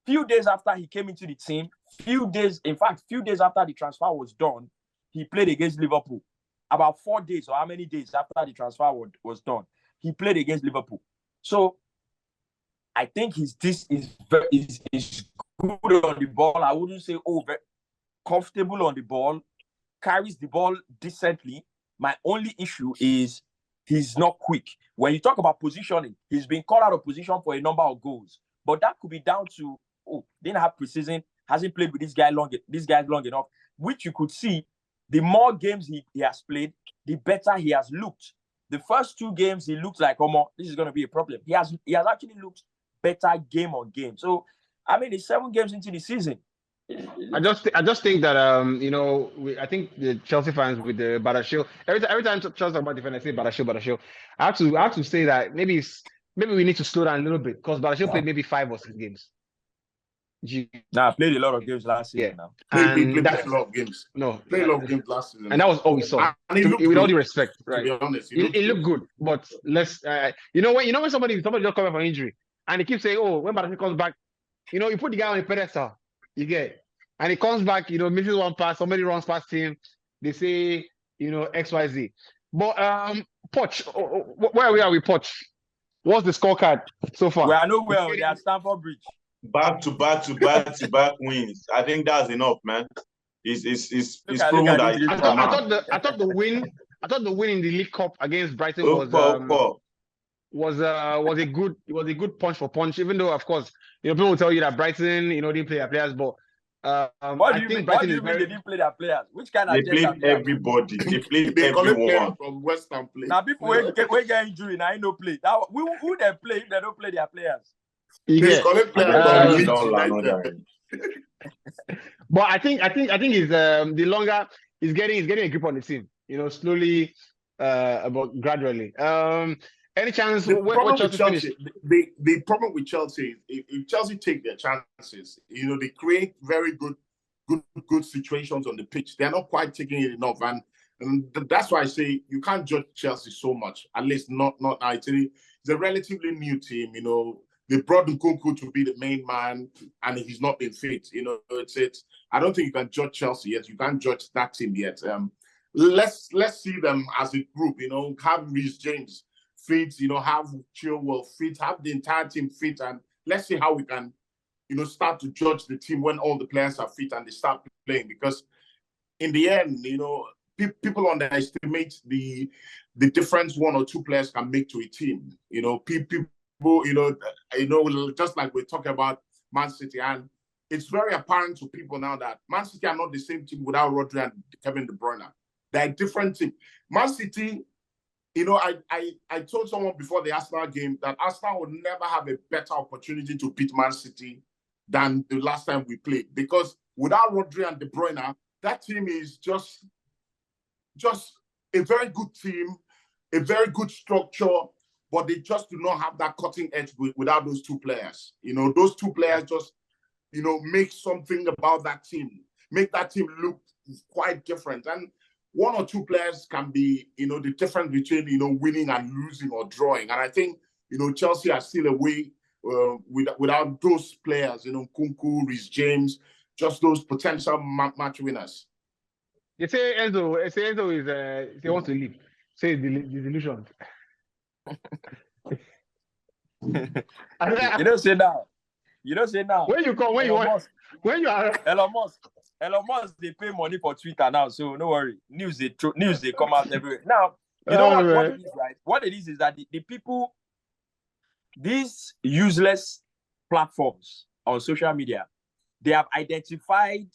few days after he came into the team, few days after the transfer was done, he played against Liverpool. About 4 days or how many days after the transfer was done, he played against Liverpool. So I think is good on the ball. I wouldn't say very comfortable on the ball, carries the ball decently. My only issue is he's not quick. When you talk about positioning, he's been called out of position for a number of goals. But that could be down to, didn't have preseason, hasn't played with these guys long enough, which you could see the more games he has played, the better he has looked. The first 2 games, he looked like, this is going to be a problem. He has actually looked better game on game. So, it's 7 games into the season. I just think that I think the Chelsea fans with the Badiashile, every time Chelsea talk about defense, I say Badiashile. I have to say that maybe we need to slow down a little bit because Badiashile played maybe 5 or 6 games. Nah, I played a lot of games last season now. Played a lot of games. Played a lot of games last season. And that was all we saw. And it looked with good, all due respect, right? To be honest, it looked good. But let's when somebody just comes back from injury and they keep saying, oh, when Barcelona comes back, you put the guy on the pedestal, you get, and he comes back, misses one pass, somebody runs past him, they say, XYZ. But Poch, where we are with Poch? What's the scorecard so far? We are nowhere. They are Stamford Bridge. Back to back wins. I think that's enough, man. It's proven that. I thought the win in the League Cup against Brighton was a good punch for punch. Even though, of course, people will tell you that Brighton, didn't play their players, but what do you mean they didn't play their players? Which kind of they played everybody? They played everyone from West Ham. Now people will get injury. Now no play. Now who they play if they don't play their players? Yeah. But I think is the longer he's getting a grip on the team. Slowly, but gradually. Any chance? The problem with Chelsea is if Chelsea take their chances, they create very good situations on the pitch. They're not quite taking it enough, and that's why I say you can't judge Chelsea so much. At least not actually. It's a relatively new team. They brought Nkunku to be the main man, and he's not been fit. It's. I don't think you can judge Chelsea yet. You can't judge that team yet. Let's see them as a group. Have Reece James fit. Have Chilwell fit. Have the entire team fit, and let's see how we can, start to judge the team when all the players are fit and they start playing. Because in the end, people underestimate the difference one or two players can make to a team. People. Just like we're talking about Man City, and it's very apparent to people now that Man City are not the same team without Rodri and Kevin De Bruyne. They're a different team. Man City, I told someone before the Arsenal game that Arsenal would never have a better opportunity to beat Man City than the last time we played, because without Rodri and De Bruyne, that team is just a very good team, a very good structure. But they just do not have that cutting edge without those two players. Those two players just, make something about that team, make that team look quite different. And one or two players can be, the difference between, winning and losing or drawing. And I think, Chelsea are still away without those players, Nkunku, Reece James, just those potential match winners. They say Enzo is, he wants to leave. Say the delusion. You don't say now. When you come, when you want, when you are Elon Musk, they pay money for Twitter now, so no worry. News they come out everywhere. Now, what it is, right? What it is that the people, these useless platforms on social media, they have identified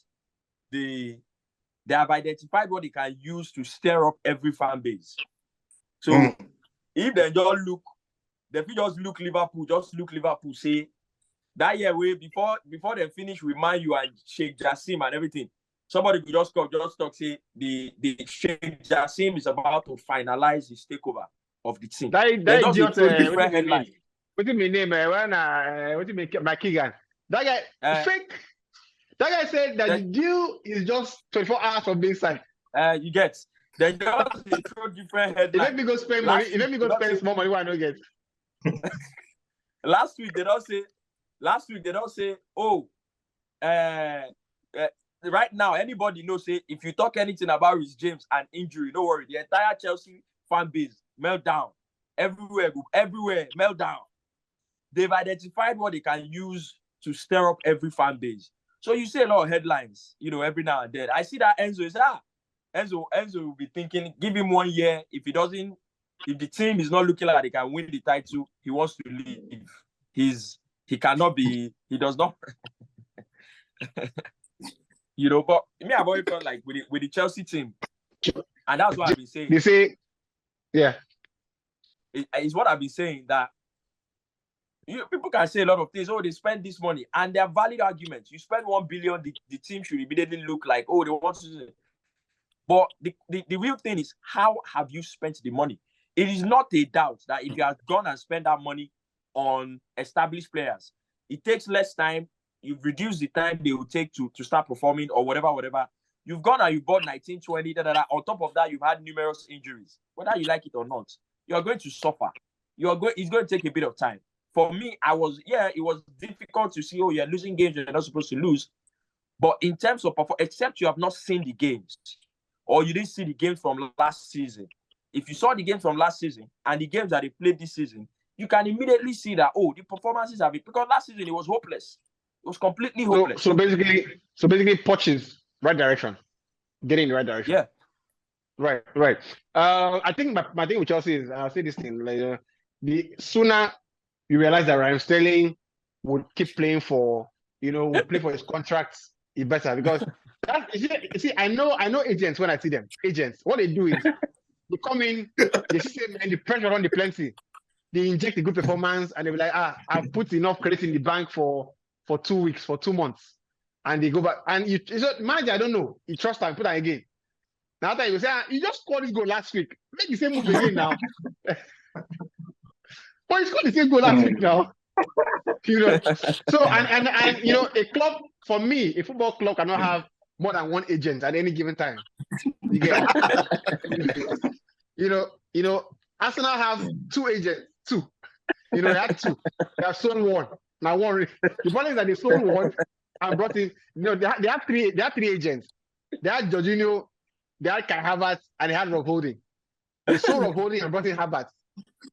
what they can use to stir up every fan base. So if they just look Liverpool, say that year before they finish with Man U and Sheikh Jassim and everything, somebody could just talk, say the Sheikh Jassim is about to finalize his takeover of the team. That just different headline. What's my name? What's my Keegan? That guy fake. That guy said that the deal is just 24 hours from being signed. You get. They just throw different headlines. Let me go spend money. Let me go spend small money. Why I don't get? Last week they don't say. Oh, right now anybody knows. Say if you talk anything about Reece James and injury, don't worry. The entire Chelsea fan base meltdown everywhere. Meltdown. They've identified what they can use to stir up every fan base. So you see a lot of headlines, every now and then. I see that Enzo is Enzo will be thinking, give him 1 year. If the team is not looking like they can win the title, he wants to leave. He cannot be, he does not. But me, I've always felt like with the Chelsea team, and that's what I've been saying. You see, yeah. It's what I've been saying that people can say a lot of things. Oh, they spend this money, and they're valid arguments. You spend 1 billion, the team should immediately look like, oh, they want to. But the real thing is, how have you spent the money? It is not a doubt that if you have gone and spent that money on established players, it takes less time. you've reduced the time they will take to start performing or whatever. You've gone and you bought 19, 20, On top of that, you've had numerous injuries. Whether you like it or not, you're going to suffer. It's going to take a bit of time. For me, it was difficult to see, you're losing games you're not supposed to lose. But in terms of performance, except you have not seen the games or you didn't see the games from last season. If you saw the games from last season and the games that they played this season, you can immediately see that, the performances have been, because last season it was hopeless. It was completely hopeless. So basically, Poch is right direction, getting in the right direction. Yeah. Right. I think my thing with Chelsea is, I'll say this thing, like, the sooner you realize that Raheem Sterling would keep playing for, would play for his contracts, it's better, because you see, I know agents when I see them. Agents, what they do is they come in, they see them and the pressure on the plenty. They inject a good performance and they be like, I've put enough credit in the bank for 2 weeks, for 2 months. And they go back. And manager, I don't know. You trust them, put that again. Now after you say, you just scored this goal last week. Make the same move again now. But you scored the same goal last week now. So and a club, for me, a football club cannot have more than one agent at any given time. You get Arsenal have 2 agents, 2. They have 2. They have sold 1. Now 1. The problem is that they sold 1 and brought in. They have 3 agents. They had Jorginho, they had Kai Havertz, and they had Rob Holding. They sold Rob Holding and brought in Havertz.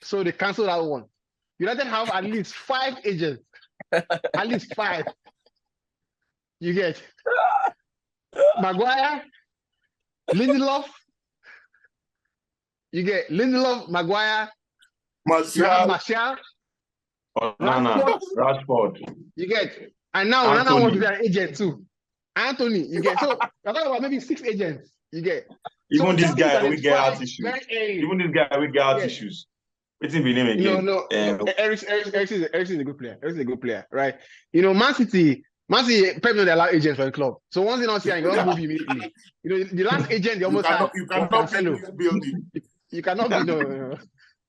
So they cancelled that one. United have at least 5 agents. At least 5. You get Maguire, Lindelof. You get Lindelof, Maguire, Martial, Onana, Rashford. You get, and now Onana wants to be an agent too. Anthony, you get. So we're talking about maybe 6 agents. You get. Even this guy we get heart issues. Even this guy we get heart issues. What's his name again? No. Erik is a good player. Erik is a good player, right? Man City, Pep don't allow agents for the club. So once they don't see him, you don't move immediately. The last agent they almost had. You cannot be in this building. You cannot be no.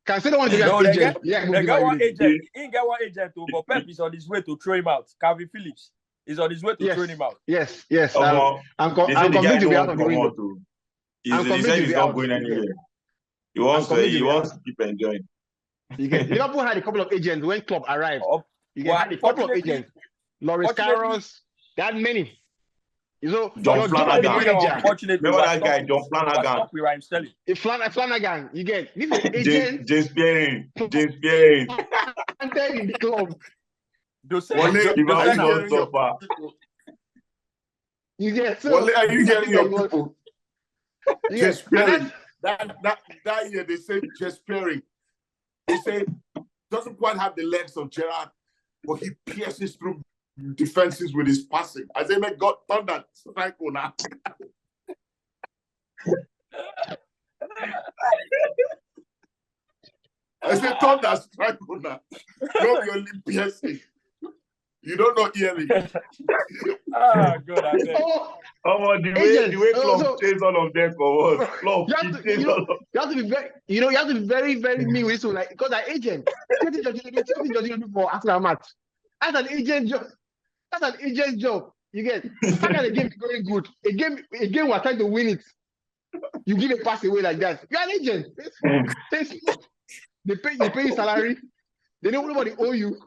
Cancelo wants to be an agent. They got one agent. He ain't got one agent too, but Pep is on his way to throw him out. Calvin Phillips is on his way to throw him out. Yes. I'm convinced to be out of the window. He said he's not going anywhere. He wants to keep enjoying. Liverpool had a couple of agents when Klopp arrived. Had a couple of agents. Loris Karius, they had many. John Flanagan. Remember that guy, John Flanagan? Flanagan, you get. This is agent. James Pierre. I'm telling you, the club. You get. So, are you getting your people? Just Pierre. That year they said just Pierre. They say doesn't quite have the legs of Gerrard, but he pierces through defenses with his passing. I say, man, God, thunder, strike now. I said, thunder, strike now. Don't be only piercing. You don't know hearing. God, I think. The way Klopp chase all of them for us. You have to be very, you have to be very, very mean with this one, like, because that agent, before after a match. That's an agent job. You get. How can a game be going good? A game we're trying to win it. You give a pass away like that. You're an agent. They pay you salary. They don't nobody owe you.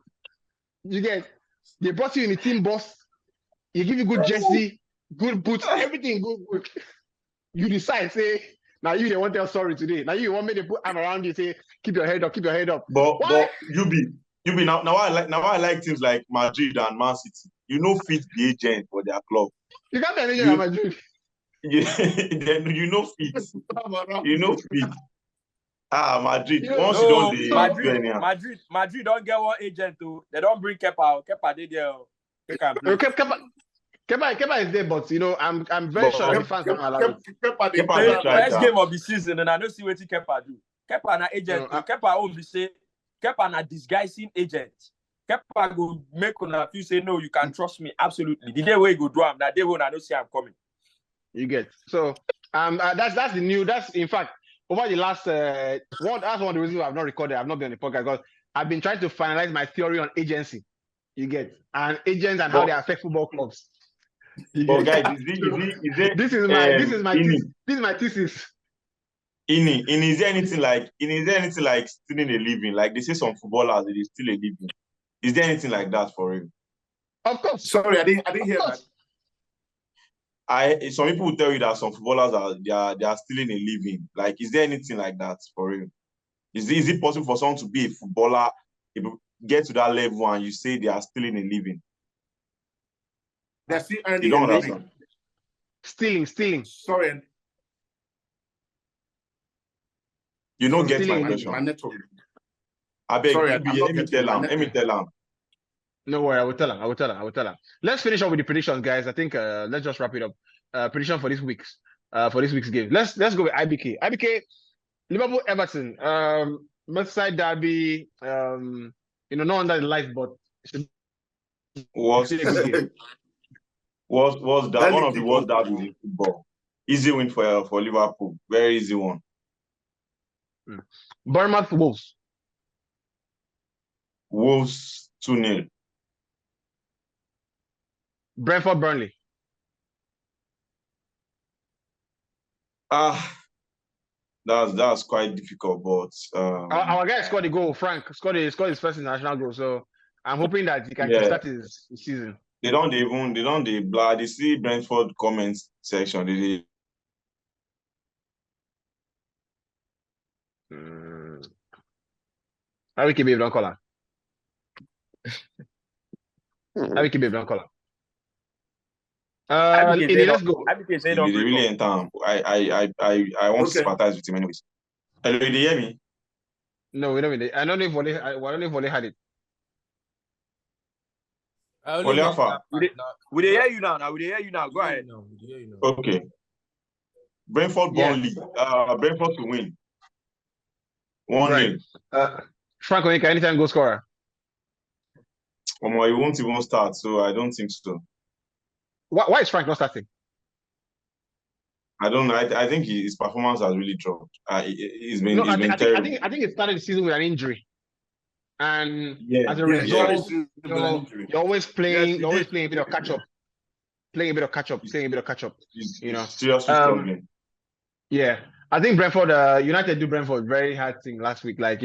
You get. They brought you in the team boss. He give you good jersey, good boots, everything good. You decide, say, now you don't want to tell sorry today. Now you want me to put arm around you, say, keep your head up. But you be now I like teams like Madrid and Man City. Fit the agent for their club. You can't be an agent at Madrid. Then fit. Fit. Madrid. Once you don't Madrid don't get one agent too. They don't bring Kepa. Kepa did there. Kepa is there, but I'm very sure the fans don't allow it. Kepa first game of the season, and I don't see what Kepa do. Kepa na agent. Kepa only say Kepa na disguising agent. Kepa go make una feel say no, you can trust me absolutely. The day where you go do am, that day when I don't see I'm coming. You get so that's the new. That's in fact. Over the last that's one of the reasons I've not recorded. I've not been on the podcast because I've been trying to finalize my theory on agency. You get and agents and how they affect football clubs. But guys, this is my thesis. Is there anything like stealing a living? Like they say some footballers they steal a living. Is there anything like that for him? Of course. Sorry, I didn't hear that. Some people will tell you that some footballers are stealing a living. Like, is there anything like that for him? Is it possible for someone to be a footballer, get to that level, and you say they are stealing a living? They're still earning. You don't understand. Stealing. Sorry. You don't get my question. I beg. Sorry, let me tell him. No worry, I will tell him. Let's finish up with the predictions, guys. I think let's just wrap it up. Prediction for this week's game. Let's go with IBK. IBK, Liverpool, Everton, Merseyside derby. Not under the lights, but was that one of the worst derbies in football? Easy win for Liverpool. Very easy one. Bournemouth, Wolves. Wolves 2-0. Brentford, Burnley. That's quite difficult, but our guy scored a goal. Frank scored his first international goal, so I'm hoping that he can start his season. They don't blah. They see Brentford comments section. How we keep it, don't call her. Let's go. They really enter. I want to sympathize with him anyways. Hello, do you hear me? No, we don't. I don't know if Wale had it. We hear you now. We hear you now. Go ahead. Okay. Brentford, Burnley. Brentford to win. 1-0. Frank Onyeka, anytime goal scorer. He won't even start, so I don't think so. Why is Frank not starting? I don't know. I think his performance has really dropped. He's been terrible. I think he started the season with an injury, and as a result, you're always playing a bit of catch up. Seriously struggling. Yeah, I think Brentford, United do Brentford very hard thing last week. Like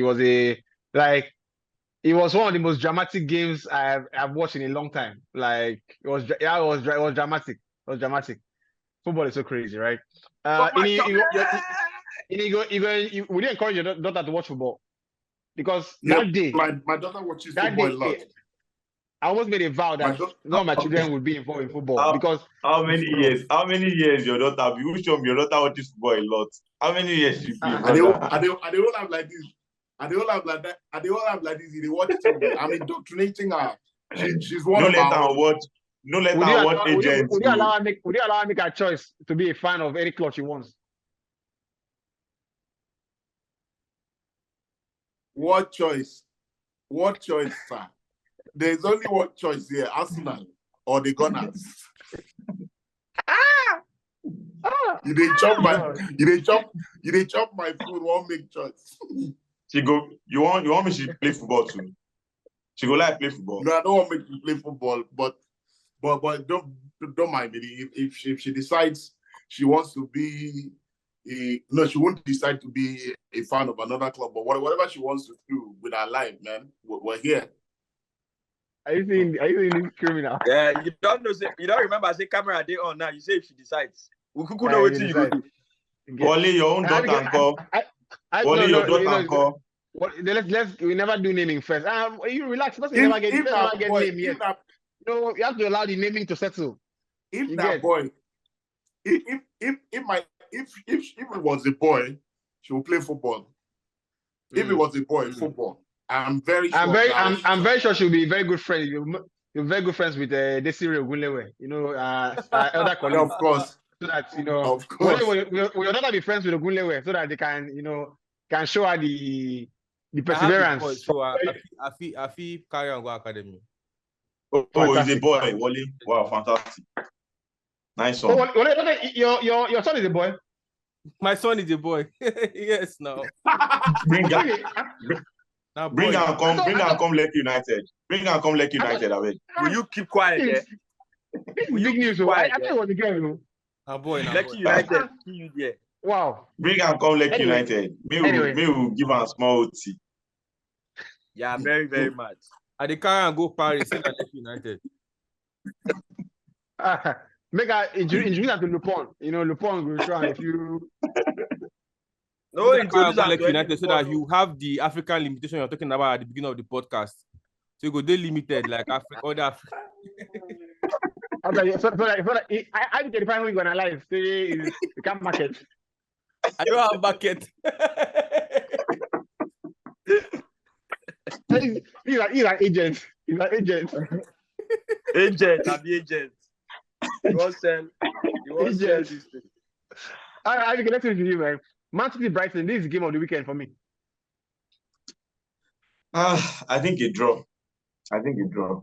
it was one of the most dramatic games I've watched in a long time. Like it was dramatic. It was dramatic. Football is so crazy, right? Would you encourage your daughter to watch football? Because that day, my daughter watches football a lot. I almost made a vow that none of my children would be involved in football. Because how many years your daughter? Which of your daughter watches football a lot? How many years you be? And they all have like this. And they all have like that. And they all have like this. They watch TV. I'm indoctrinating her. She's one of our. No let her watch agents. Would you allow her make a choice to be a fan of any club she wants? What choice? What choice, sir? There's only one choice here: Arsenal or the Gunners. You dey chop my food. Won't make choice. She go. You want me to play football too? She go like play football. No, I don't want me to play football, but don't mind me. If she decides she wants to be she won't decide to be a fan of another club, but whatever she wants to do with her life, man, we're here. Are you seeing this criminal? Yeah, you don't know. You don't remember. I say camera day on now. You say if she decides, we could know what you go do. Only your own daughter and call. Only your daughter and call. We never do naming first. You relax. Never get name yet. No, you have to allow the naming to settle. If that boy, if it was a boy, she will play football. If it was a boy, football. I'm very sure she'll be very good friends. You're very good friends with Desiree Ogunlewe. Elder colleague. Of course. So that of course, we'll not be friends with Ogunlewe so that they can show her the perseverance. So I feel carry on go academy. Oh, he's a boy, Wally. Wow, fantastic. Nice one. Your son is a boy? My son is a boy. Yes, now. Bring and come Lake United. Bring and come Lake United, I mean. Will you keep quiet there? Will you keep quiet? I thought it was the game. Lake United, see you there. Wow. Bring and come Lake United. Me will give a small OT. Yeah, very, very much. I dey carry and go Paris, say Lake United. Make a introduce that to Lupon. You know, Lupon will try if you. No, introduce Lake United so that you have the African limitation you're talking about at the beginning of the podcast. So you go they limited like other Africa. Okay, so I can define who you're gonna live. Say you can't market. I don't have market. He's an agent. He's an agent. Agent, I'm the agent. You want sell? You want sell this thing? I can connect with you, man. Man City Brighton. This is the game of the weekend for me. I think a draw. A draw.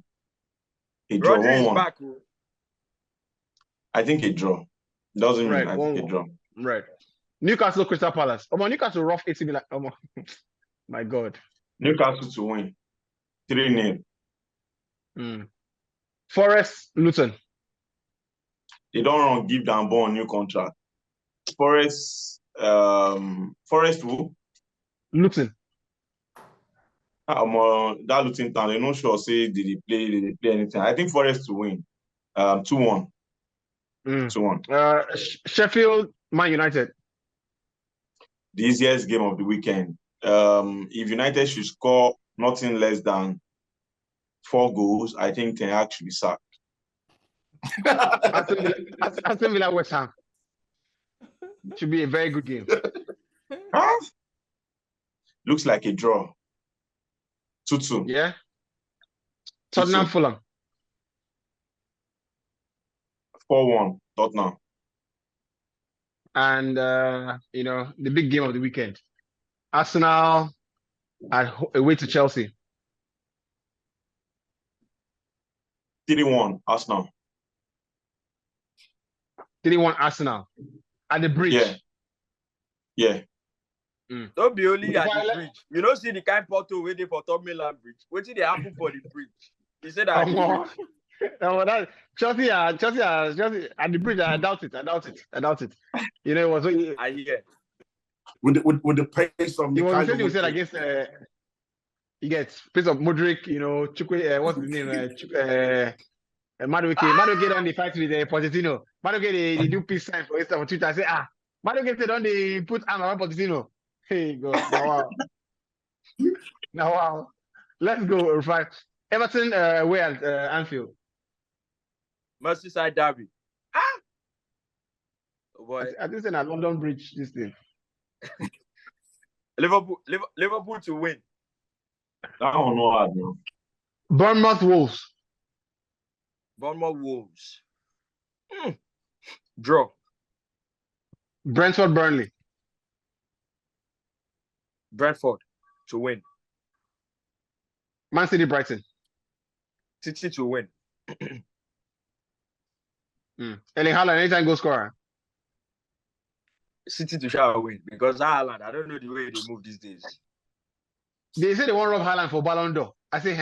Rodri is back. I think a draw. Doesn't mean I think a draw. Right. Newcastle Crystal Palace. Newcastle rough 80 million. My God. Newcastle to win. 3-0. Forest Luton. They don't want to give them ball new contract. Forest who? Luton. That Luton town, they're not sure say did they play anything. I think Forest to win. 2-1. 2-1. Sheffield Man United. The easiest game of the weekend. If United should score nothing less than 4 goals, I think Ten Hag should be sacked. Aston Villa West Ham. Should be a very good game. Looks like a draw. 2-2. Yeah. Tottenham Fulham. 4-1. Tottenham. And the big game of the weekend. Arsenal away to Chelsea. 3-1 Arsenal. 3-1 Arsenal. At the bridge. Yeah. Don't be only at the bridge. You don't see the kind of Porto waiting for Tom Milan Bridge. What did they happen for the bridge? He said that. Chelsea at the bridge. I doubt it. You know, it was. I hear. With the pace of he was the same thing said against. He gets pace of Modric. You know, Chukwe. What's his name? Madueke on the fight with Pochettino. Madueke they do peace sign for Insta on Twitter. I say Madueke they on the put arm around Pochettino. Hey God, now wow. Let's go, Rufai. Everton away at Anfield. Merseyside derby. Oh boy. I think it's a London Bridge, this thing. Liverpool to win. I don't know how, bro. Bournemouth Wolves. Draw. Brentford Burnley. Brentford to win. Man City Brighton. City to win. Erling Haaland, anytime goal scorer. City to shall win because Haaland, I don't know the way they move these days. They say they want to rob Haaland for Ballon d'Or. I say,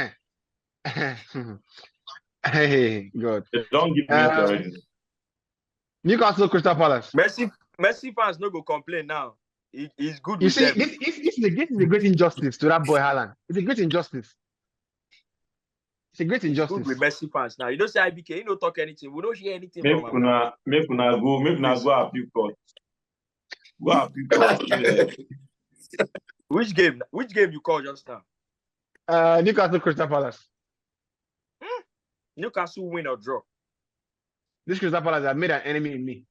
hey, God. Don't give me already. Newcastle Crystal Palace. Messi fans no go complain now. He's good. You see, this is a great injustice to that boy Haaland. It's a great injustice. Good with Messi fans now. You don't say IBK, you don't talk anything. We don't hear anything from him. Make una go appeal court. Go appeal court. Which game you call just now? Newcastle Crystal Palace. Newcastle win or draw? This Crystal Palace have made an enemy in me.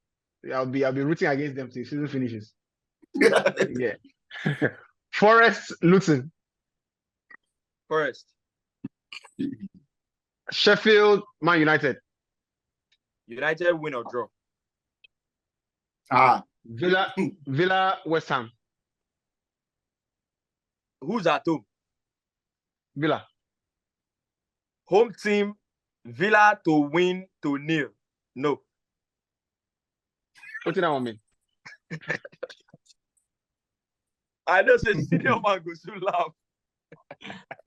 I'll be rooting against them till the season finishes. Yeah. Forest Luton. Forest. Sheffield Man United. United win or draw? Villa West Ham. Who's at home? Villa. Home team Villa to win to nil. No. What did that mean? I know say senior man go to laugh.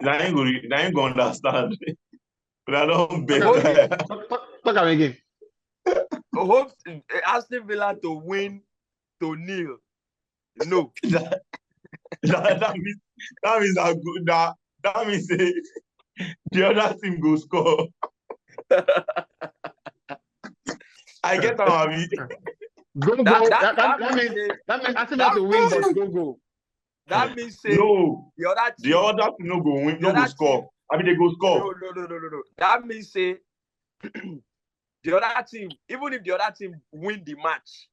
Now you go understand. But I don't bet. Talk again. Hope Aston Villa to win to nil. No. that means that means the other team go score. I get how I Go. That means Aston Villa to win, but go. That means no. The other team no go win, no go score. I mean they go score. No. That means the other team, even if the other team win the match,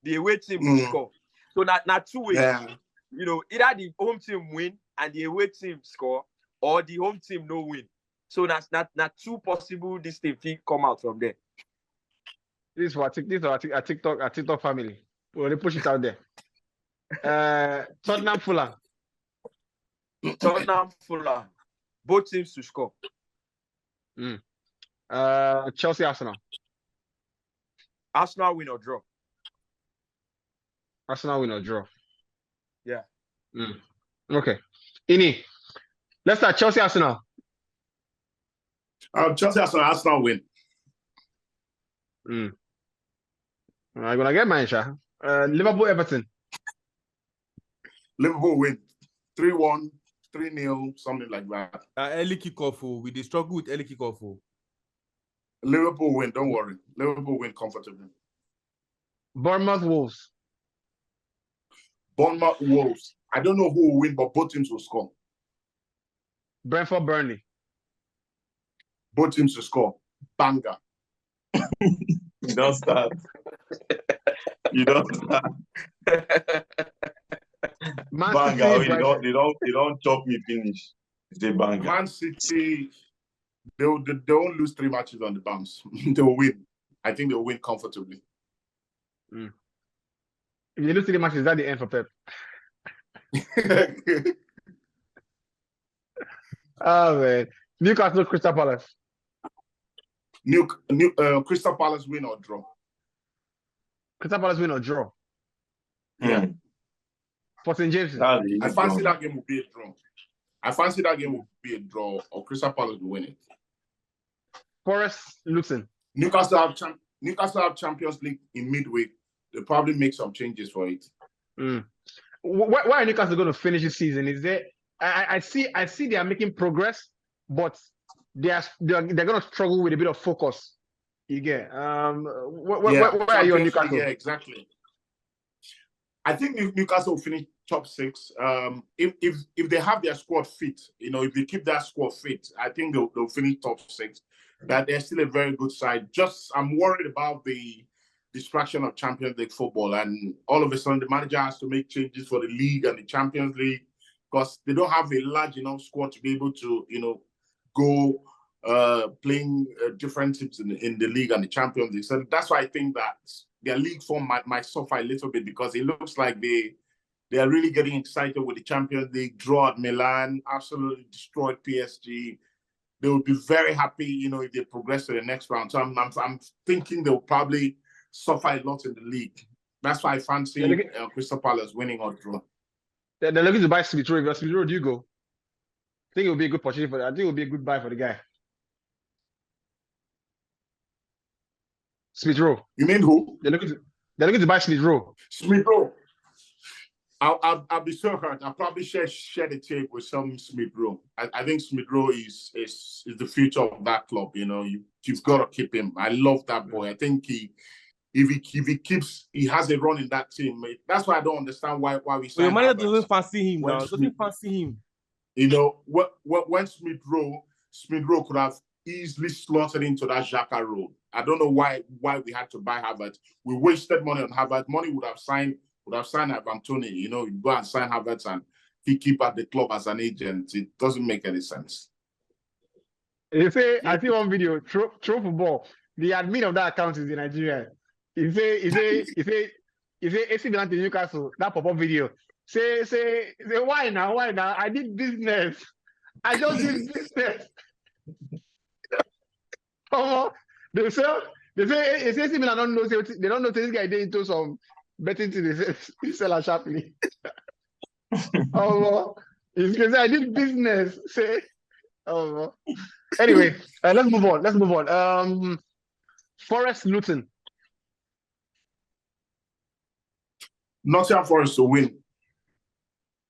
the away team will score. So not two ways. Yeah. You know, either the home team win and the away team score, or the home team no win. So that's not two possible. This thing come out from there. This is our TikTok family. We'll push it out there. Tottenham Fulham. Both teams to score. Chelsea Arsenal. Arsenal win or draw. Arsenal win or draw. Yeah. Okay. Ini. Let's start Chelsea Arsenal. Chelsea Arsenal win. I'm gonna get mine, Sha. Liverpool Everton. Liverpool win. 3-1, 3-0, something like that. Early kickoff. We dey struggle with early kickoff. Liverpool win, don't worry. Liverpool win comfortably. Bournemouth Wolves. Bournemouth Wolves. I don't know who will win, but both teams will score. Brentford Burnley. Both teams will score. Banger. You don't start. Banger. They don't chop me finish. It's a banger. Man City, they won't lose 3 matches on the bounce. They will win. I think they'll win comfortably. If you lose 3 matches, is that the end for Pep? Oh man. Newcastle Crystal Palace. Crystal Palace win or draw. Crystal Palace win or draw. Yeah. For St. James. I fancy that game will be a draw. Or Crystal Palace will win it. Forest Luton. Newcastle have Champions League in midweek. They'll probably make some changes for it. Why are Newcastle going to finish this season? Is there? I see they are making progress, but they're going to struggle with a bit of focus. You get where are you on Newcastle? Yeah, exactly. I think Newcastle will finish top 6. If they have their squad fit, if they keep that squad fit, I think they'll finish top 6. That they're still a very good side. Just I'm worried about the distraction of Champions League football, and all of a sudden the manager has to make changes for the league and the Champions League because they don't have a large enough squad to be able to, go playing different teams in the league and the Champions League. So that's why I think that their league form might suffer a little bit because it looks like they are really getting excited with the Champions League, draw at Milan, absolutely destroyed PSG. They will be very happy, if they progress to the next round. So I'm thinking they'll probably suffer a lot in the league. That's why I fancy Crystal Palace winning or draw. They're looking to buy Smith Rowe. If Smith Rowe, do you go? I think it will be a good purchase for that. I think it will be a good buy for the guy. Smith Rowe. You mean who? They're looking to buy Smith Rowe. Smith Rowe. I'll be so hurt. I'll probably share the tape with some Smith Rowe. I think Smith Rowe is the future of that club. You've got to keep him. I love that boy. I think he has a run in that team. That's why I don't understand why we. Your manager doesn't fancy him now. Doesn't fancy him. When Smith Rowe could have easily slotted into that Xhaka role. I don't know why we had to buy Havertz. We wasted money on Havertz. Money would have signed Ivan Toney. You go and sign Havertz and he keep at the club as an agent. It doesn't make any sense. You say, I see one video, throw football. The admin of that account is in Nigeria. He say, AC Milan to Newcastle, that pop-up video. Say, why now? I did business. I just did business. They say AC Milan don't know. They don't know this guy did into some betting to the seller sharply. He's gonna say I did business. Say, oh. Anyway, let's move on. Let's move on. Forest Luton. Nottingham Forest to win.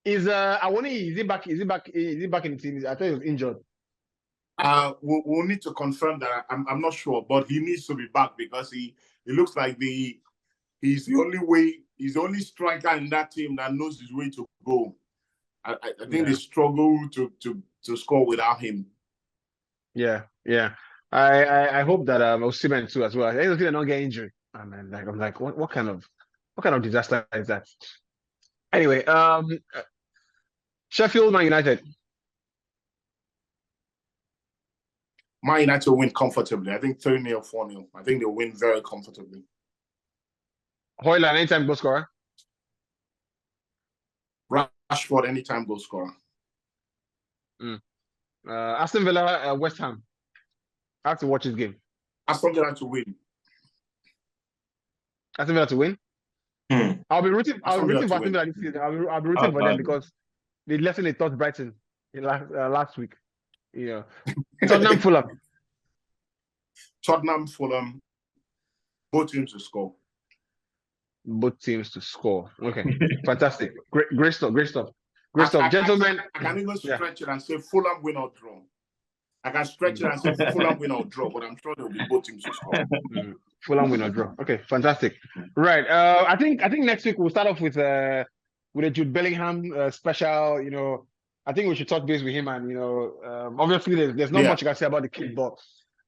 Is Awoni, is he back? Is he back? Is he back in the team? I thought he was injured. We'll need to confirm that. I'm not sure, but he needs to be back because it looks like he's the only striker in that team that knows his way to go. I think they struggle to score without him. Yeah. I hope that Osimhen too as well. I don't think they don't get injured. I'm like, what kind of disaster is that? Anyway, Sheffield Man United. Man United will win comfortably. I think 3-0, 4-0. I think they'll win very comfortably. Højlund, anytime goal scorer. Rashford, anytime goal scorer. Aston Villa, West Ham. I have to watch this game. Aston Villa to win. Aston Villa to win. I'll be rooting for Aston Villa this season. I'll be rooting for them because they left in a touch Brighton last week. Yeah. Tottenham, Fulham. Tottenham, Fulham. Both teams to score. Both teams to score. Okay. Fantastic. Great stuff. Gentlemen. I can even stretch it and say Fulham win or draw. I can stretch it and say Fulham win or draw, but I'm sure there will be both teams to score. Fulham win or draw. Okay, fantastic. Right. I think next week we'll start off with a Jude Bellingham special. You know, I think we should touch base with him, and obviously there's not much you can say about the kid, but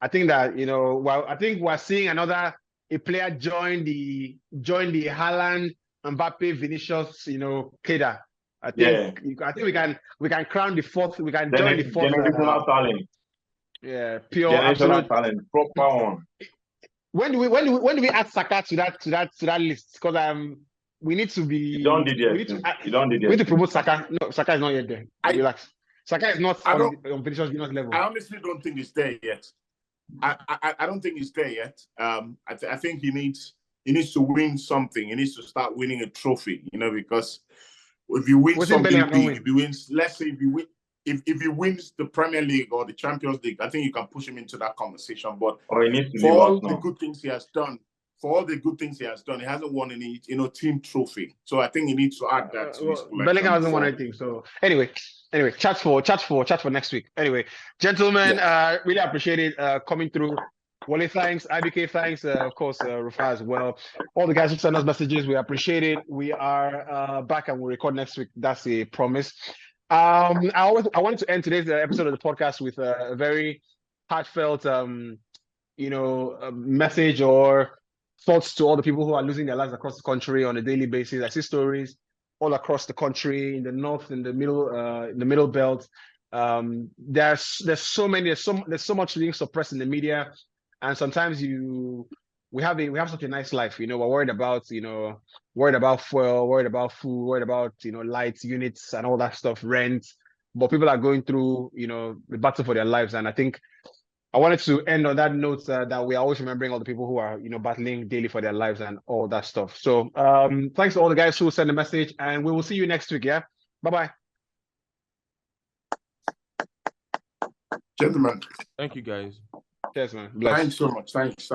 I think that I think we're seeing a player join the Haaland, Mbappe, Vinicius, cadre. I think we can crown the fourth. We can join the fourth. Generational talent. Yeah, pure generational talent, proper one. When do we add Saka to that list? Because we need to be. You don't did yet. We need to promote Saka. No, Saka is not yet there. Relax. Saka is not on Vinicius Junior's level. I honestly don't think he's there yet. I don't think he's there yet. I think he needs to win something. He needs to start winning a trophy. Because if he wins something big, if he wins, let's say if he wins the Premier League or the Champions League, I think you can push him into that conversation. But for all the good things he has done, he hasn't won any team trophy. So I think he needs to add that to his collection. Bellingham hasn't won anything. So anyway, chat for next week. Anyway, gentlemen, really appreciate it coming through. Wale, thanks. IBK, thanks. Of course, Rufa as well. All the guys who send us messages, we appreciate it. We are back and we'll record next week. That's a promise. I wanted to end today's episode of the podcast with a very heartfelt, message or thoughts to all the people who are losing their lives across the country on a daily basis. I see stories all across the country, in the north, in the middle belt. There's so much being suppressed in the media, and sometimes we have such a nice life. We're worried about fuel, worried about food, worried about lights, units, and all that stuff, rent. But people are going through the battle for their lives, and I think I wanted to end on that note that we are always remembering all the people who are battling daily for their lives and all that stuff. So thanks to all the guys who sent the message, and we will see you next week. Yeah, bye. Gentlemen, thank you guys. Yes, man. Bless. Thanks so much. Thanks.